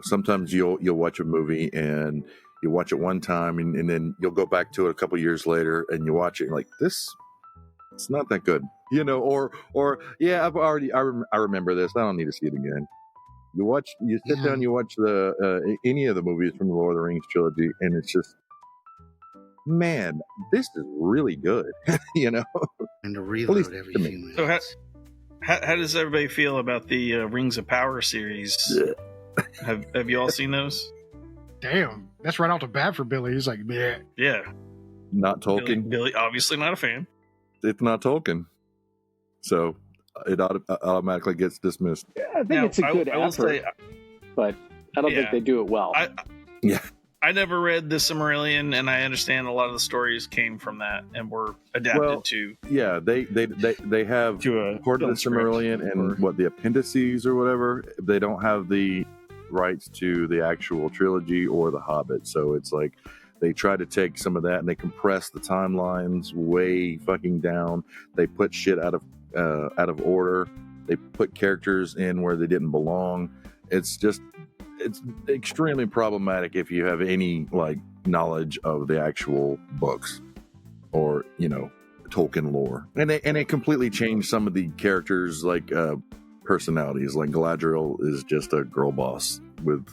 Sometimes you'll watch a movie and you watch it one time and then you'll go back to it a couple years later and you watch it and you're like, it's not that good. Or yeah, I remember this. I don't need to see it again. You sit down, you watch any of the movies from the Lord of the Rings trilogy, and it's just, man, this is really good. And to reload least every to me. few minutes. So how does everybody feel about the Rings of Power series? Have you all seen those? Damn. That's right off the bat for Billy. He's like, yeah. Yeah. Not Tolkien. Billy obviously not a fan. It's not Tolkien. So it automatically gets dismissed. Yeah, I think Now, it's a good I will effort, say, but I don't think Yeah. they do it well. I never read the Silmarillion, and I understand a lot of the stories came from that and were adapted Well, to Yeah, they have a part of the film script. Silmarillion and the appendices or whatever. They don't have the rights to the actual trilogy or the Hobbit, so it's like they try to take some of that and they compress the timelines way fucking down. They put shit out of order. They put characters in where they didn't belong. It's extremely problematic if you have any knowledge of the actual books or Tolkien lore. And they completely changed some of the characters personalities. Like Galadriel is just a girl boss with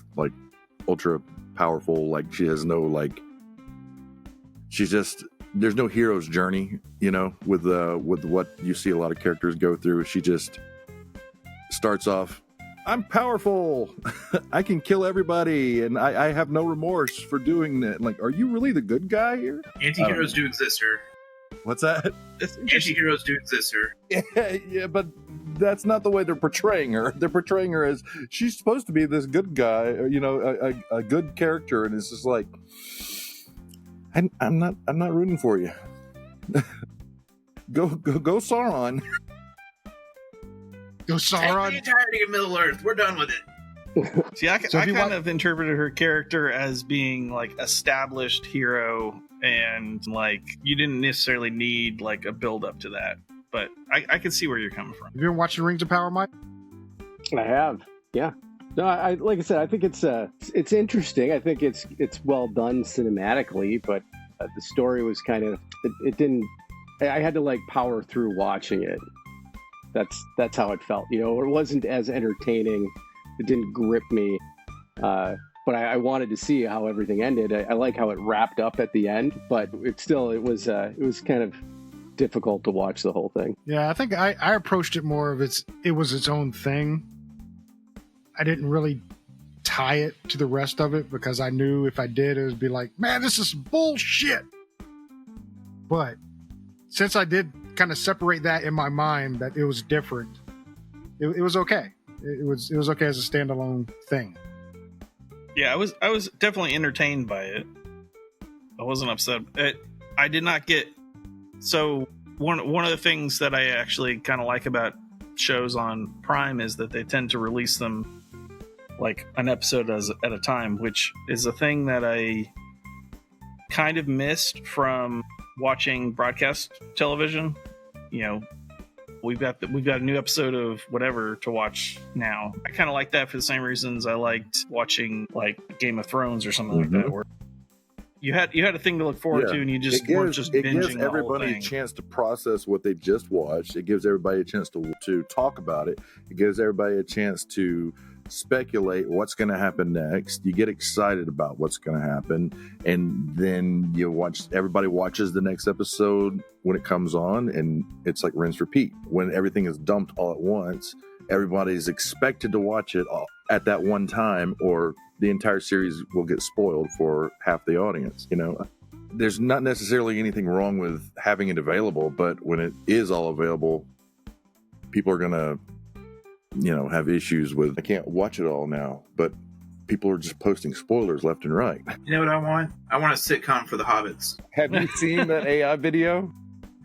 ultra powerful. She has no she's just, there's no hero's journey. With what you see a lot of characters go through. She just starts off, I'm powerful. I can kill everybody, and I have no remorse for doing that. Are you really the good guy here? Anti-heroes do exist, sir. What's that? Anti-heroes do exist, sir. Yeah, but that's not the way they're portraying her. They're portraying her as she's supposed to be this good guy, a good character, and it's just like, I'm not rooting for you. Go Sauron. Go Take the Sauron. entirety of Middle Earth. We're done with it. See, I So if you kind want- of interpreted her character as being like established hero, and like you didn't necessarily need like a build up to that. But I can see where you're coming from. Have you been watching Rings of Power, Mike? I have, yeah. No, I like I said, I think it's interesting. I think it's well done cinematically, but the story was kind of it didn't. I had to like power through watching it. That's how it felt. You know, it wasn't as entertaining. It didn't grip me. But I wanted to see how everything ended. I like how it wrapped up at the end, but it was kind of difficult to watch the whole thing. Yeah, I think I approached it more of it was its own thing. I didn't really tie it to the rest of it because I knew if I did, it would be like, man, this is bullshit. But since I did kind of separate that in my mind that it was different, it was okay. It was okay as a standalone thing. Yeah, I was definitely entertained by it. I wasn't upset. I did not get. So one of the things that I actually kind of like about shows on Prime is that they tend to release them like an episode at a time, which is a thing that I kind of missed from watching broadcast television. You know, we've got a new episode of whatever to watch now. I kind of like that for the same reasons I liked watching like Game of Thrones or something like that, where you had a thing to look forward to, and you just weren't just binging it gives the whole everybody thing. a chance to process what they just watched. It gives everybody a chance to talk about it. It gives everybody a chance to speculate what's going to happen next. You get excited about what's going to happen, and then everybody watches the next episode when it comes on, and it's like rinse repeat. When everything is dumped all at once, everybody's expected to watch it all at that one time, or the entire series will get spoiled for half the audience. You know, there's not necessarily anything wrong with having it available, but when it is all available, people are gonna have issues with, I can't watch it all now, but people are just posting spoilers left and right. You know what I want? I want a sitcom for the Hobbits. Have you seen that AI video?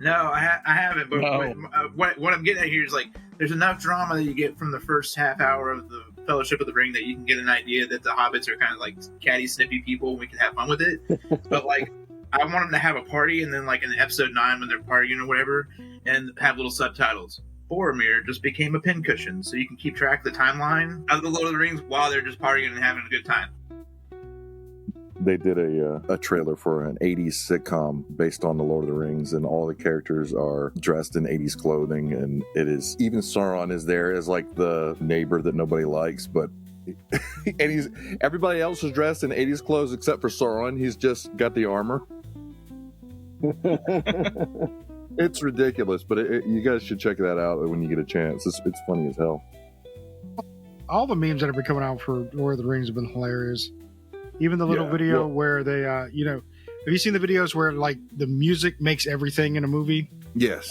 No, I haven't. But No. what I'm getting at here is like, there's enough drama that you get from the first half hour of the Fellowship of the Ring that you can get an idea that the Hobbits are kind of like catty, snippy people, and we can have fun with it. But like, I want them to have a party, and then like in episode 9 when they're partying or whatever, and have little subtitles. Boromir just became a pincushion, so you can keep track of the timeline of the Lord of the Rings while they're just partying and having a good time. They did a trailer for an 80s sitcom based on the Lord of the Rings, and all the characters are dressed in 80s clothing, and it is, even Sauron is there as like the neighbor that nobody likes, but and everybody else is dressed in 80s clothes except for Sauron. He's just got the armor. It's ridiculous, but you guys should check that out when you get a chance. It's funny as hell. All the memes that have been coming out for Lord of the Rings have been hilarious. Even the little video where they, have you seen the videos where like the music makes everything in a movie? Yes.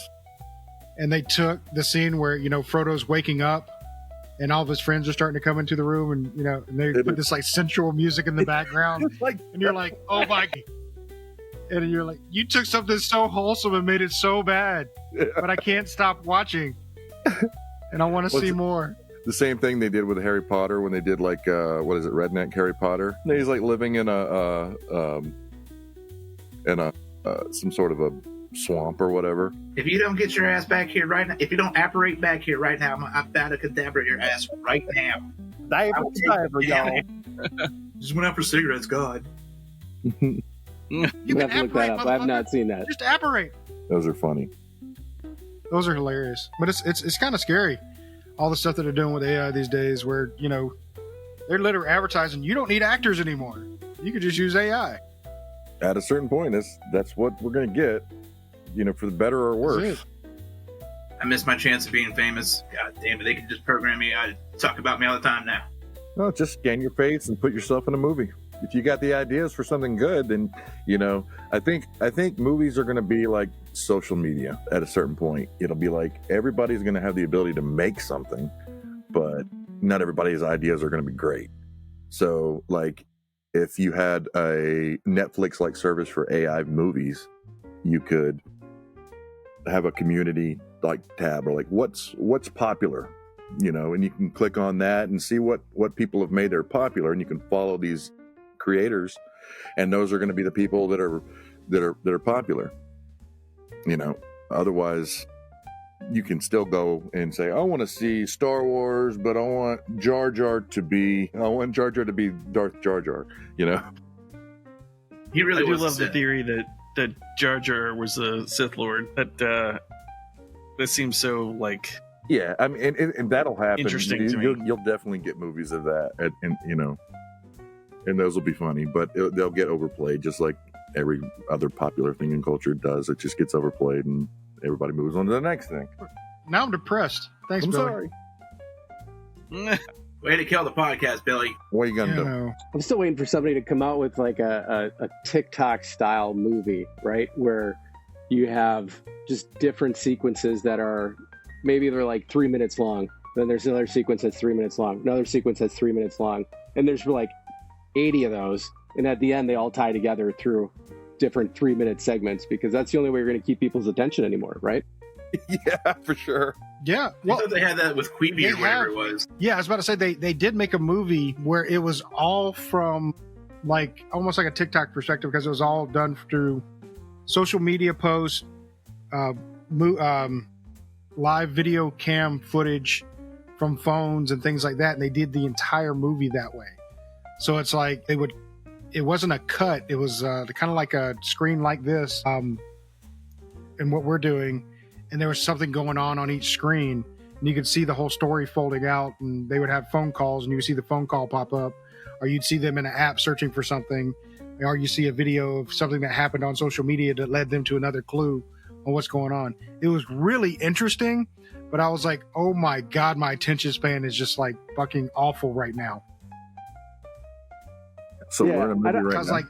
And they took the scene where, Frodo's waking up and all of his friends are starting to come into the room, and, and they put this like sensual music in the background. And you're like, oh my God. And you're like, you took something so wholesome and made it so bad, but I can't stop watching. And I want to see more. The same thing they did with Harry Potter when they did like redneck Harry Potter. He's like living in some sort of a swamp or whatever. If you don't get your ass back here right now, if you don't apparate back here right now, I'm about to cadabra your ass right now. y'all. Just went out for cigarettes, God. You You can have to look that up. I have not seen that. Just apparate. Those are funny. Those are hilarious, but it's kind of scary. All the stuff that they're doing with AI these days, where they're literally advertising, you don't need actors anymore. You could just use AI. At a certain point, that's what we're going to get, for the better or worse. I missed my chance of being famous. God damn it, they can just program me out, talk about me all the time now. No, just scan your face and put yourself in a movie. If you got the ideas for something good, then I think movies are going to be like social media at a certain point. It'll be like everybody's going to have the ability to make something, but not everybody's ideas are going to be great. So like if you had a Netflix like service for AI movies, you could have a community like tab or like what's popular, and you can click on that and see what people have made that are popular, and you can follow these creators, and those are going to be the people that are popular. Otherwise you can still go and say, I want to see Star Wars, but I want Jar Jar to be Darth Jar Jar, He really I do was love the Sith. theory that Jar Jar was a Sith Lord. That seems so like Yeah, I mean, and that'll happen. Interesting to me. You'll definitely get movies of that, and those will be funny, but they'll get overplayed just like every other popular thing in culture does. It just gets overplayed, and everybody moves on to the next thing. Now I'm depressed. Thanks, I'm Billy. sorry. Way to kill the podcast, Billy. What are you gonna You do? know, I'm still waiting for somebody to come out with like a TikTok style movie, right? Where you have just different sequences that are maybe they're like 3 minutes long. Then there's another sequence that's 3 minutes long. Another sequence that's 3 minutes long. And there's like 80 of those. And at the end, they all tie together through different 3-minute segments because that's the only way you're going to keep people's attention anymore, right? Yeah, for sure. yeah. I Well, thought they had that with Queeby they or whatever have- it was. yeah, I was about to say they did make a movie where it was all from like almost like a TikTok perspective because it was all done through social media posts, live video cam footage from phones and things like that, and they did the entire movie that way. So it's like it wasn't a cut, it was kind of like a screen like this, and what we're doing, and there was something going on each screen, and you could see the whole story folding out, and they would have phone calls, and you would see the phone call pop up, or you'd see them in an app searching for something, or you see a video of something that happened on social media that led them to another clue on what's going on. It was really interesting, but I was like, oh my God, my attention span is just like fucking awful right now. So Yeah, we're in a I movie don't- right I was now. like,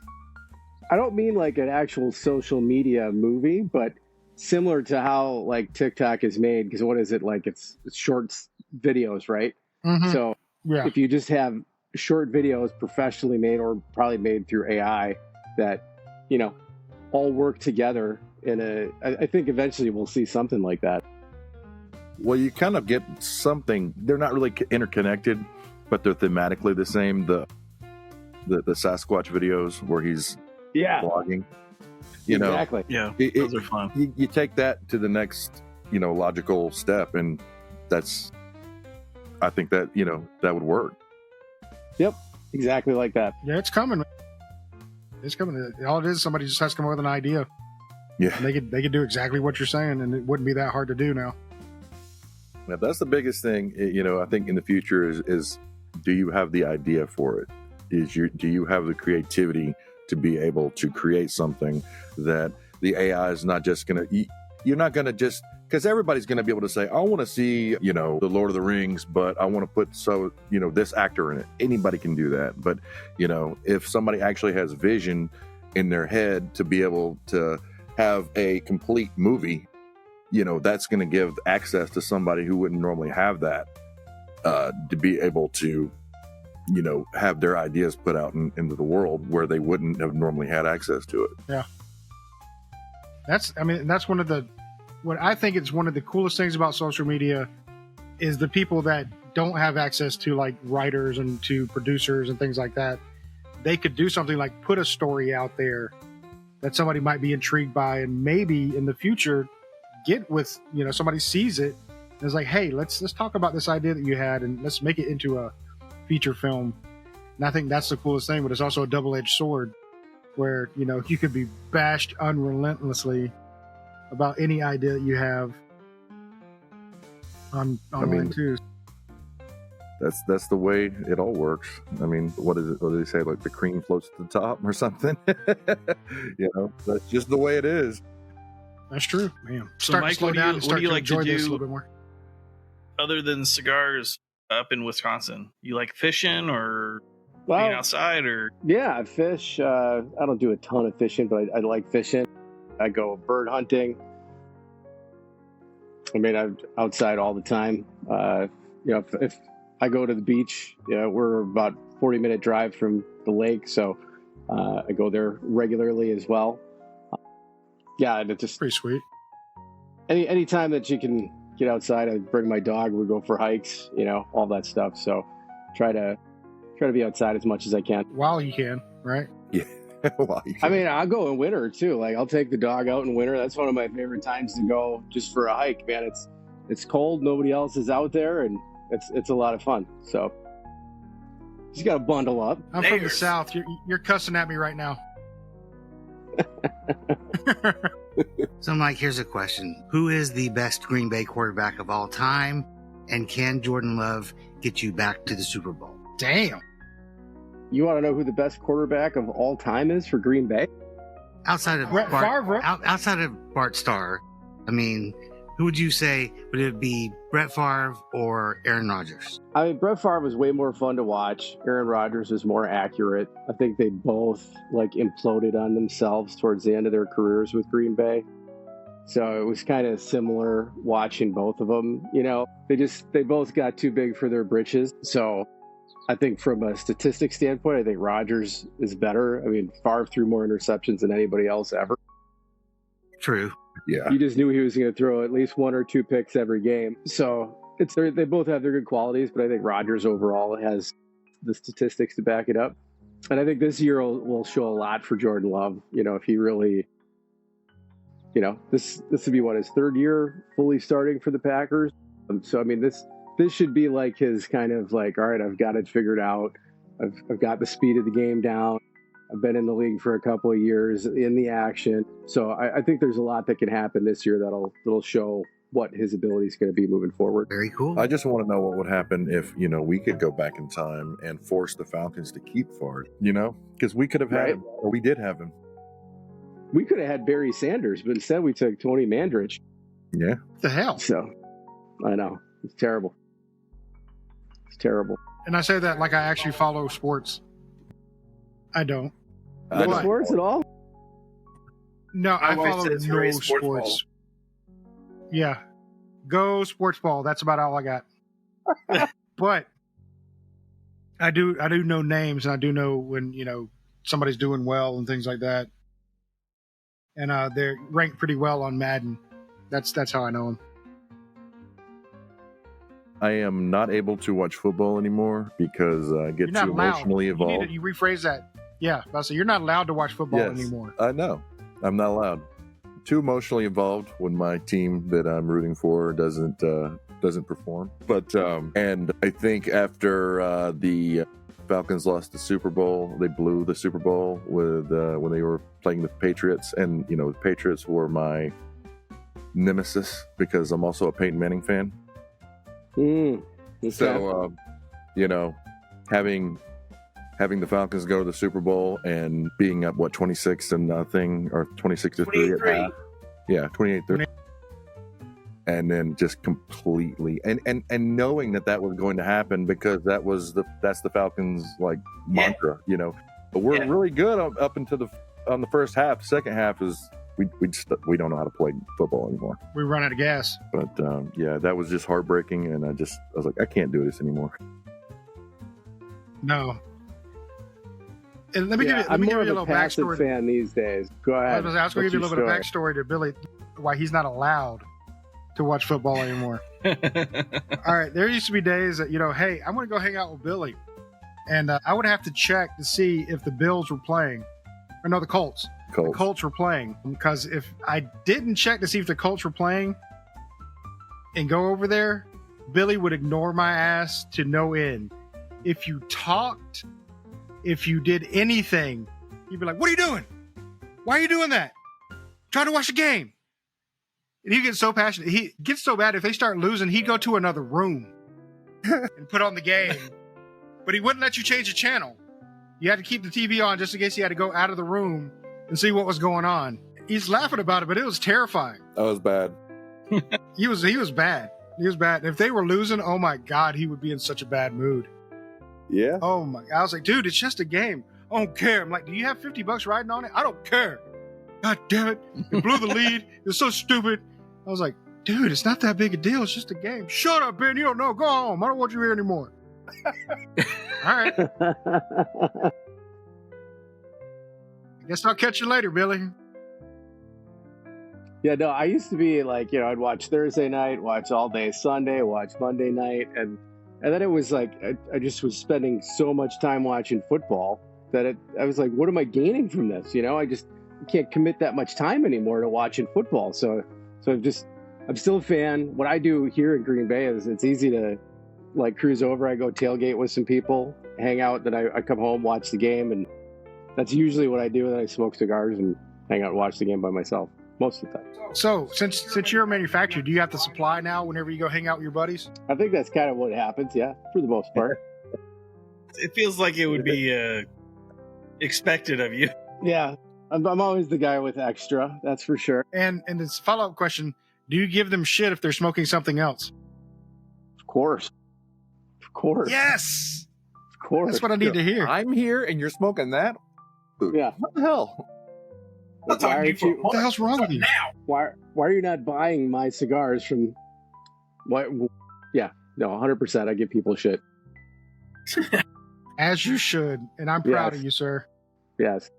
I don't mean like an actual social media movie, but similar to how like TikTok is made. Because what is it like? It's shorts videos, right? mhm, So yeah. if you just have short videos professionally made or probably made through AI that, all work together I think eventually we'll see something like that. Well, you kind of get something. They're not really interconnected, but they're thematically the same. The Sasquatch videos where he's Yeah, vlogging. exactly. yeah, It- those are fun. You take that to the next, logical step, and I think that that would work. Exactly like that. Yeah, it's coming. It's coming. All it is, somebody just has to come up with an idea. Yeah. And they could do exactly what you're saying, and it wouldn't be that hard to do now. Now, that's the biggest thing, I think in the future is do you have the idea for it? Do you have the creativity to be able to create something that the AI is not just going to, you're not going to just, because everybody's going to be able to say, I want to see, the Lord of the Rings, but I want to put, this actor in it. Anybody can do that. But, if somebody actually has vision in their head to be able to have a complete movie, that's going to give access to somebody who wouldn't normally have that, to be able to, have their ideas put out into the world where they wouldn't have normally had access to it. That's what I think is one of the coolest things about social media is the people that don't have access to like writers and to producers and things like that. They could do something like put a story out there that somebody might be intrigued by, and maybe in the future get with, somebody sees it and is like, hey, let's talk about this idea that you had and let's make it into a feature film. And I think that's the coolest thing, but it's also a double-edged sword where, you could be bashed unrelentlessly about any idea that you have online too. That's the way it all works. I mean, what is it? What do they say? Like the cream floats to the top or something? That's just the way it is. That's true, man. So, Start Mike, to slow what do down you- and what start do you to like to enjoy this a do? little bit more. Other than cigars up in Wisconsin, you like fishing or being Well, outside or yeah, I fish. I don't do a ton of fishing, but I like fishing. I go bird hunting. I'm outside all the time. If I go to the beach, we're about 40-minute drive from the lake, so I go there regularly as well. Yeah, and it just Pretty sweet. any time that you can get outside, I bring my dog. We go for hikes, all that stuff. So try to be outside as much as I can. While you can, right? Yeah. Wow, you I mean, I'll go in winter too. Like I'll take the dog out in winter. That's one of my favorite times to go just for a hike, man. It's cold. Nobody else is out there, and it's a lot of fun. So just got to bundle up. I'm from the Layers. South. You're cussing at me right now. So, Mike, here's a question. Who is the best Green Bay quarterback of all time? And can Jordan Love get you back to the Super Bowl? Damn. You want to know who the best quarterback of all time is for Green Bay? Outside of Brett Favre. outside of Bart Starr, I mean, who would you say? Would it be Brett Favre or Aaron Rodgers? I mean, Brett Favre was way more fun to watch. Aaron Rodgers was more accurate. I think they both imploded on themselves towards the end of their careers with Green Bay. So it was kind of similar watching both of them. They both got too big for their britches. So I think from a statistic standpoint, I think Rodgers is better. I mean, Favre threw more interceptions than anybody else ever. True. Yeah. You just knew he was going to throw at least 1 or 2 picks every game. So they both have their good qualities, but I think Rodgers overall has the statistics to back it up. And I think this year will show a lot for Jordan Love. If he really, this would be his 3rd year fully starting for the Packers. So I mean, this should be his kind of all right, I've got it figured out. I've got the speed of the game down. I've been in the league for a couple of years in the action. So I think there's a lot that can happen this year that'll show what his ability is going to be moving forward. Very cool. I just want to know what would happen if, we could go back in time and force the Falcons to keep Favre, because we could have had Right. him, or we did have him. We could have had Barry Sanders, but instead we took Tony Mandrich. Yeah. What the hell? So I know. It's terrible. It's terrible. And I say that like I actually follow sports. I don't. I No What? sports at all? No, I My wife follow says no hooray, sports sports. Yeah. Go sports ball. That's about all I got. But I do know names, and I do know when, somebody's doing well and things like that. And they're ranked pretty well on Madden. That's how I know them. I am not able to watch football anymore because I get You're not too allowed. emotionally involved. You rephrase that. Yeah, I say you're not allowed to watch football Yes. anymore. I know. I'm not allowed. Too emotionally involved when my team that I'm rooting for doesn't perform. But and I think after the Falcons lost the Super Bowl, they blew the Super Bowl with when they were playing the Patriots, and the Patriots were my nemesis because I'm also a Peyton Manning fan. Okay. So having the Falcons go to the Super Bowl and being up 26-0 or 26-3 at 28-3. half. Yeah, 28-3. And then just completely and knowing that was going to happen because that's the Falcons mantra, But we're really good up into on the first half. Second half is we don't know how to play football anymore. We run out of gas. But that was just heartbreaking, and I was like, I can't do this anymore. No. And let me give you I'm a more of little a passive backstory. fan these days. Go ahead. I was going to give you a What's little bit your of backstory to Billy, why he's not allowed to watch football anymore. All right, there used to be days that hey, I'm going to go hang out with Billy, and I would have to check to see if the Bills were playing, or no, the Colts. The Colts were playing, because if I didn't check to see if the Colts were playing and go over there, Billy would ignore my ass to no end. If you talked, if you did anything, he'd be like, "What are you doing? Why are you doing that? Trying to watch the game." And he gets so passionate. He gets so bad, if they start losing, he'd go to another room and put on the game. But he wouldn't let you change the channel. You had to keep the TV on just in case he had to go out of the room and see what was going on. He's laughing about it, but it was terrifying. That was bad. He was bad. He was bad. And if they were losing, oh my God, he would be in such a bad mood. Yeah. Oh my! I was like, dude, it's just a game. I don't care. I'm like, do you have $50 riding on it? I don't care. God damn it! It blew the lead. It's so stupid. I was like, dude, it's not that big a deal. It's just a game. Shut up, Ben. You don't know. Go home. I don't want you here anymore. All right. I guess I'll catch you later, Billy. Yeah, no, I used to be like, I'd watch Thursday night, watch all day Sunday, watch Monday night. And then it was like, I just was spending so much time watching football that I was like, what am I gaining from this? I just can't commit that much time anymore to watching football. So I'm still a fan. What I do here in Green Bay is it's easy to like cruise over. I go tailgate with some people, hang out, then I come home, watch the game. And that's usually what I do. And then I smoke cigars and hang out and watch the game by myself most of the time. So since you're a manufacturer, do you have to supply now whenever you go hang out with your buddies? I think that's kind of what happens, yeah, for the most part. It feels like it would be expected of you. Yeah, I'm always the guy with extra, that's for sure. And this follow-up question, do you give them shit if they're smoking something else? Of course. Yes! Of course. That's what I need to hear. I'm here and you're smoking that? Yeah. What the hell? That's Why on you aren't for you- What the hell's wrong with you? now. Why are you not buying my cigars from... What? Yeah, no, 100%. I give people shit. As you should, and I'm proud Yes. of you, sir. Yes.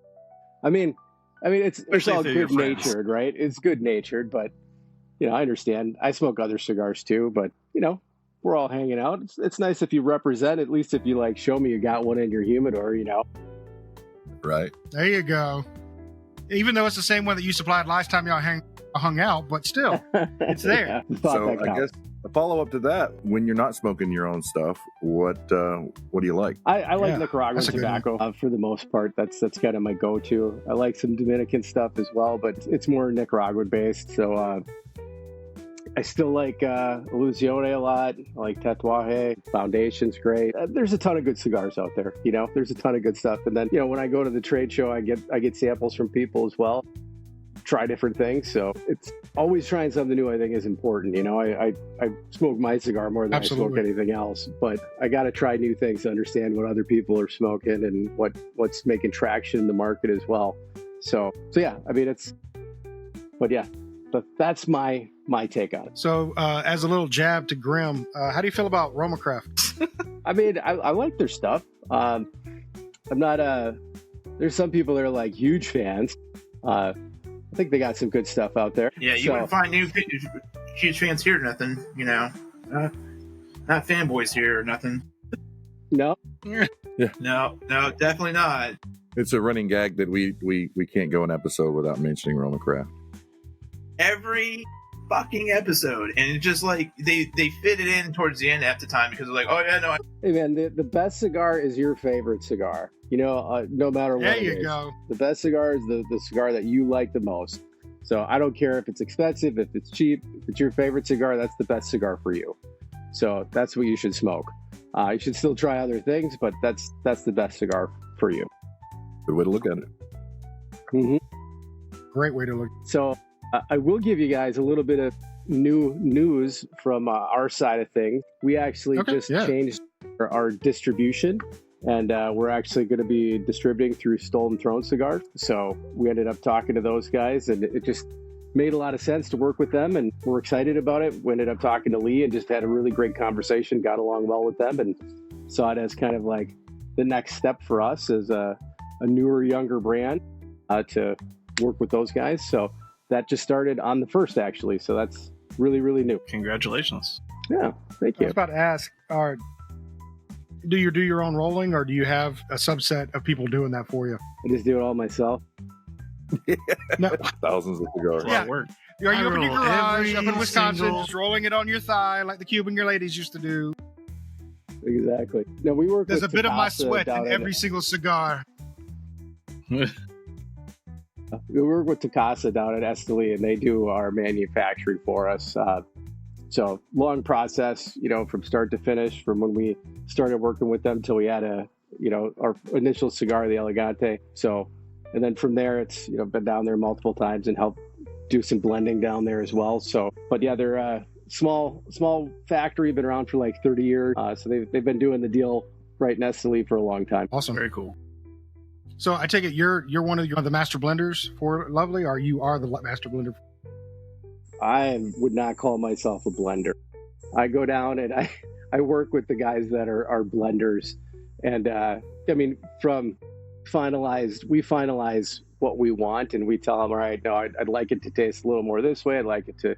I mean, it's Especially all if they're your friends. good-natured, right? It's good-natured, but, I understand. I smoke other cigars too, but, we're all hanging out. It's nice if you represent, at least if you, like, show me you got one in your humidor, Right. There you go. Even though it's the same one that you supplied last time y'all hung out, but still, it's there. Yeah, the thought So that I counts. guess a follow up to that, when you're not smoking your own stuff, what do you like? I like Yeah, Nicaraguan that's a good tobacco for the most part. That's kind of my go-to. I like some Dominican stuff as well, but it's more Nicaraguan based. So I still like Illusione a lot. I like Tatuaje. Foundation's great. There's a ton of good cigars out there. There's a ton of good stuff. And then when I go to the trade show, I get samples from people as well. Try different things. So it's always trying something new. I think is important. I smoke my cigar more than Absolutely. I smoke anything else. But I got to try new things to understand what other people are smoking and what's making traction in the market as well. So yeah. I mean but that's my take on it. So, as a little jab to Grim, how do you feel about Romacraft? I mean, I like their stuff. I'm not there's some people that are like huge fans. I think they got some good stuff out there. Yeah, you So- wouldn't find huge fans here or nothing, not fanboys here or nothing. No, No, definitely not. It's a running gag that we can't go an episode without mentioning Roman Craft. Every fucking episode, and it's just like they fit it in towards the end half the time because they're like, oh yeah, no, hey man, the best cigar is your favorite cigar. No matter what. There it you is. go. The best cigar is the cigar that you like the most. So I don't care if it's expensive, if it's cheap, if it's your favorite cigar, that's the best cigar for you. So that's what you should smoke. You should still try other things, but that's the best cigar for you. Good way to look at it. Mm-hmm. Great way to look. So I will give you guys a little bit of new news from our side of things. We actually changed our distribution, and we're actually going to be distributing through Stolen Throne Cigars. So we ended up talking to those guys, and it just made a lot of sense to work with them, and we're excited about it. We ended up talking to Lee and just had a really great conversation, got along well with them, and saw it as kind of like the next step for us as a newer, younger brand to work with those guys. So that just started on the 1st, actually. So that's really, really new. Congratulations. Yeah, thank I was you. about to ask, do you do your own rolling, or do you have a subset of people doing that for you? I just do it all myself. No. Thousands of cigars. It's a lot of work. Are you up in your roll garage, up in every Wisconsin, single- just rolling it on your thigh like the Cuban your ladies used to do? Exactly. No, we work There's a with bit of my Takasa sweat down in every single cigar. We work with Takasa down at Esteli, and they do our manufacturing for us. So long process, from start to finish, from when we started working with them till we had our initial cigar, the Elegante. So, and then from there, it's, been down there multiple times and helped do some blending down there as well. So, but yeah, they're a small factory, been around for like 30 years. So they've been doing the deal right in Esteli for a long time. Awesome. Very cool. So I take it you're one of the master blenders for Lovely, or you are the master blender? I would not call myself a blender. I go down and I work with the guys that are blenders. And we finalize what we want, and we tell them, all right, no, I'd like it to taste a little more this way. I'd like it to,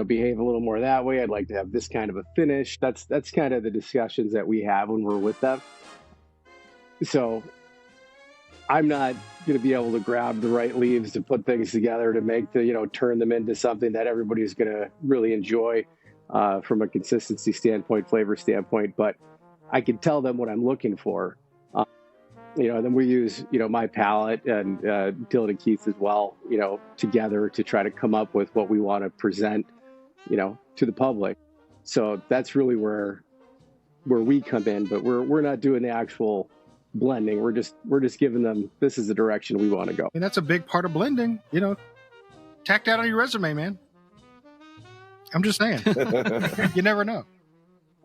behave a little more that way. I'd like to have this kind of a finish. That's kind of the discussions that we have when we're with them. So I'm not going to be able to grab the right leaves to put things together to make turn them into something that everybody's going to really enjoy from a consistency standpoint, flavor standpoint. But I can tell them what I'm looking for. Then we use, my palate and Dylan and Keith as well, together to try to come up with what we want to present, to the public. So that's really where we come in, but we're not doing the actual blending. We're just giving them, this is the direction we want to go. And that's a big part of blending, tack that on your resume, man. I'm just saying, you never know.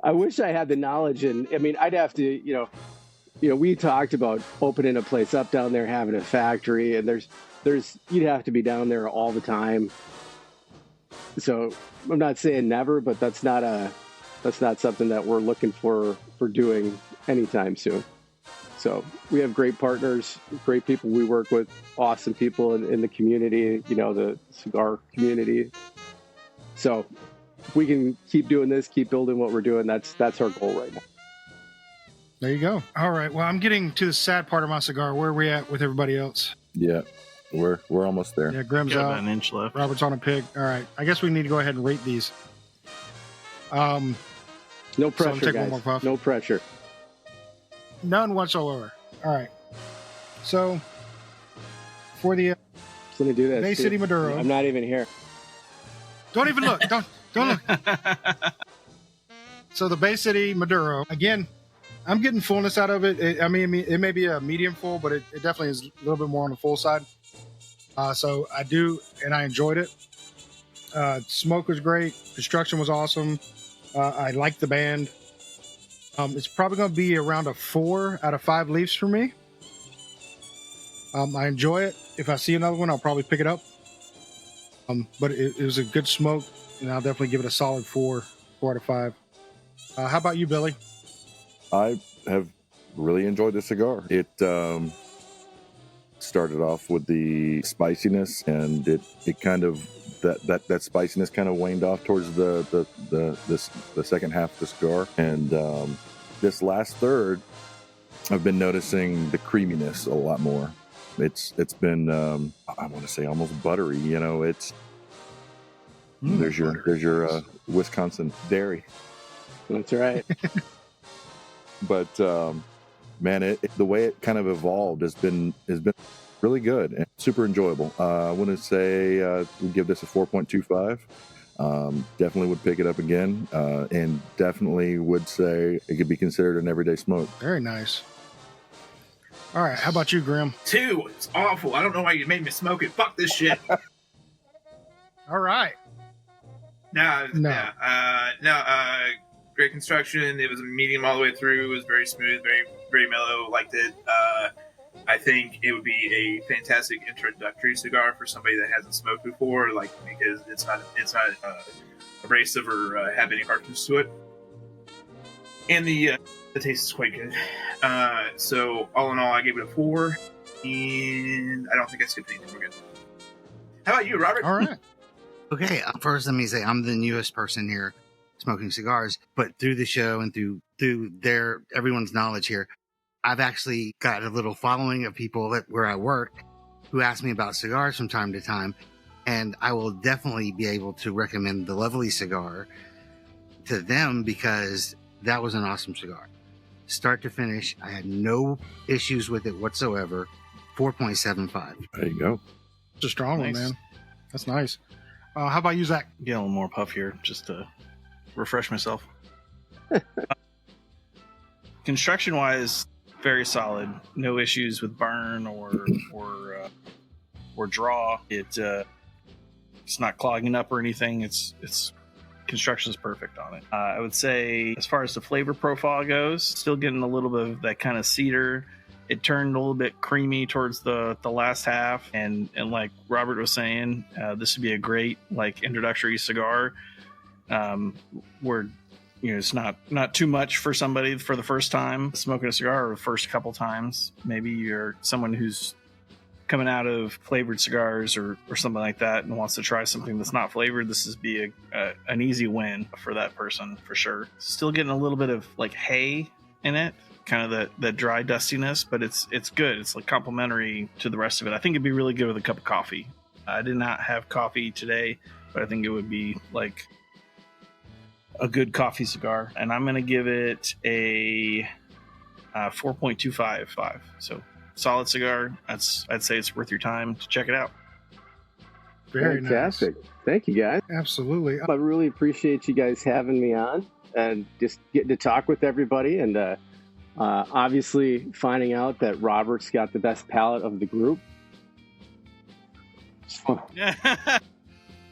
I wish I had the knowledge, and I'd have to, we talked about opening a place up down there, having a factory, and you'd have to be down there all the time. So I'm not saying never, but that's not something that we're looking for doing anytime soon. So we have great partners, great people we work with, awesome people in the community, the cigar community. So if we can keep doing this, keep building what we're doing, that's our goal right now. There you go. All right. Well, I'm getting to the sad part of my cigar. Where are we at with everybody else? Yeah, we're almost there. Yeah, Grim's Got out. about an inch left. Robert's on a pig. All right. I guess we need to go ahead and rate these. No pressure, take guys. one more puff. No pressure. None whatsoever. All right. So for the Let me do this. Bay City Maduro. I'm not even here. Don't even look. Don't look. So the Bay City Maduro, again, I'm getting fullness out of it. It may be a medium full, but it definitely is a little bit more on the full side. So I do, and I enjoyed it. Smoke was great. Construction was awesome. I liked the band. It's probably going to be around a 4 out of 5 leaves for me. I enjoy it. If I see another one, I'll probably pick it up. But it was a good smoke, and I'll definitely give it a solid 4 out of 5. How about you, Billy? I have really enjoyed the cigar. It started off with the spiciness, and it kind of that spiciness kind of waned off towards the second half of the cigar. And this last third, I've been noticing the creaminess a lot more. It's been I want to say almost buttery. It's there's your Wisconsin dairy. That's right. But man, the way it kind of evolved has been really good and super enjoyable. I want to say we give this a 4.25. Definitely would pick it up again, and definitely would say it could be considered an everyday smoke. Very nice. All right, how about you, Grim? 2. It's awful. I don't know why you made me smoke it. Fuck this shit. All right. No. Great construction. It was a medium all the way through. It was very smooth, very, very mellow. Liked it. I think it would be a fantastic introductory cigar for somebody that hasn't smoked before, because it's not abrasive or have any harshness to it. And the taste is quite good. So all in all, I gave it a 4, and I don't think I skipped anything. We're good. How about you, Robert? All right. Okay, first let me say I'm the newest person here smoking cigars, but through the show and through everyone's knowledge here, I've actually got a little following of people where I work who ask me about cigars from time to time, and I will definitely be able to recommend the Lovely cigar to them because that was an awesome cigar. Start to finish, I had no issues with it whatsoever. 4.75. There you go. It's a strong one, Nice. man. That's nice. How about you, Zach? Get a little more puff here just to refresh myself. Construction wise, very solid. No issues with burn or draw. It's not clogging up or anything. It's construction is perfect on it. I would say as far as the flavor profile goes, still getting a little bit of that kind of cedar. It turned a little bit creamy towards the last half, and like Robert was saying, this would be a great introductory cigar, where it's not too much for somebody for the first time smoking a cigar, or the first couple times. Maybe you're someone who's coming out of flavored cigars or something like that and wants to try something that's not flavored, this is be an easy win for that person for sure. Still getting a little bit of like hay in it, kind of that dry dustiness, but it's good. It's like complementary to the rest of it. I think it'd be really good with a cup of coffee. I did not have coffee today, but I think it would be like a good coffee cigar, and I'm going to give it a 4.255. So solid cigar. I'd say it's worth your time to check it out. Very Fantastic. nice. Thank you, guys. Absolutely. I really appreciate you guys having me on and just getting to talk with everybody, and obviously finding out that Robert's got the best palate of the group.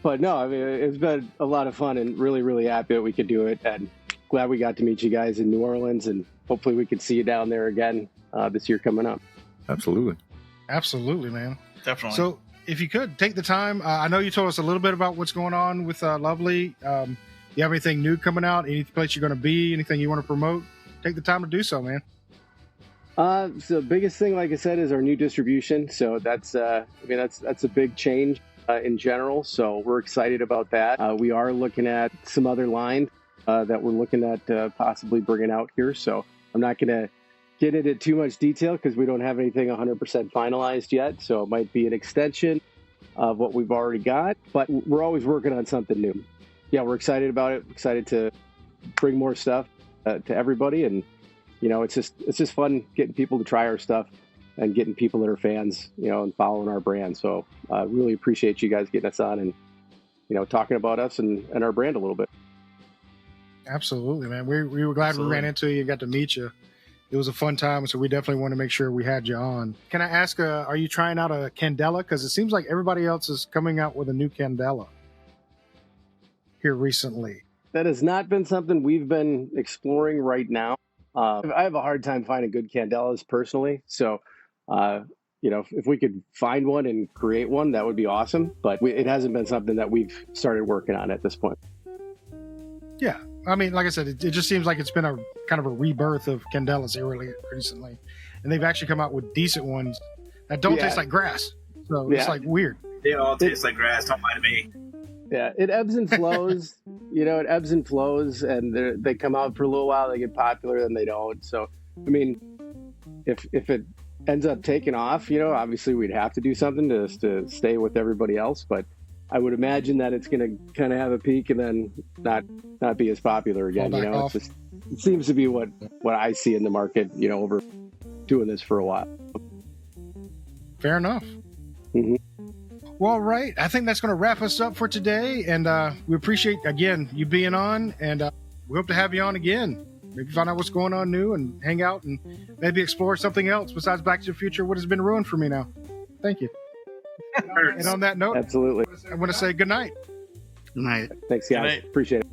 But no, I mean, it's been a lot of fun and really, really happy that we could do it. And glad we got to meet you guys in New Orleans, and hopefully we could see you down there again this year coming up. Absolutely. Absolutely, man. Definitely. So if you could take the time, I know you told us a little bit about what's going on with Lovely. You have anything new coming out? Any place you're going to be? Anything you want to promote? Take the time to do so, man. So the biggest thing, like I said, is our new distribution. So that's a big change in general. So we're excited about that. We are looking at some other lines that we're looking at possibly bringing out here. So I'm not going to get into too much detail because we don't have anything 100% finalized yet. So it might be an extension of what we've already got, but we're always working on something new. Yeah, we're excited about it. Excited to bring more stuff to everybody, and it's just fun getting people to try our stuff and getting people that are fans, and following our brand. So really appreciate you guys getting us on and talking about us and our brand a little bit. Absolutely, man. We were glad we ran into you and got to meet you. It was a fun time, so we definitely want to make sure we had you on. Can I ask, are you trying out a Candela? Because it seems like everybody else is coming out with a new Candela here recently. That has not been something we've been exploring right now. I have a hard time finding good Candelas personally. So, if we could find one and create one, that would be awesome. But it hasn't been something that we've started working on at this point. Yeah. I mean, like I said, it just seems like it's been a kind of a rebirth of Candelas here really recently. And they've actually come out with decent ones that don't taste like grass. So it's like weird. They all taste like grass. Don't mind me. Yeah, it ebbs and flows. It ebbs and flows, and they come out for a little while, they get popular, then they don't. So, I mean, if it ends up taking off, obviously we'd have to do something to stay with everybody else. But I would imagine that it's going to kind of have a peak and then not be as popular again. It seems to be what I see in the market. Over doing this for a while. Fair enough. Mm-hmm. Well, all right. I think that's going to wrap us up for today. And we appreciate, again, you being on. And we hope to have you on again. Maybe find out what's going on new and hang out and maybe explore something else besides Back to the Future, what has been ruined for me now. Thank you. And on that note, Absolutely. I want to say good night. Good night. Thanks, guys. Good night. Appreciate it.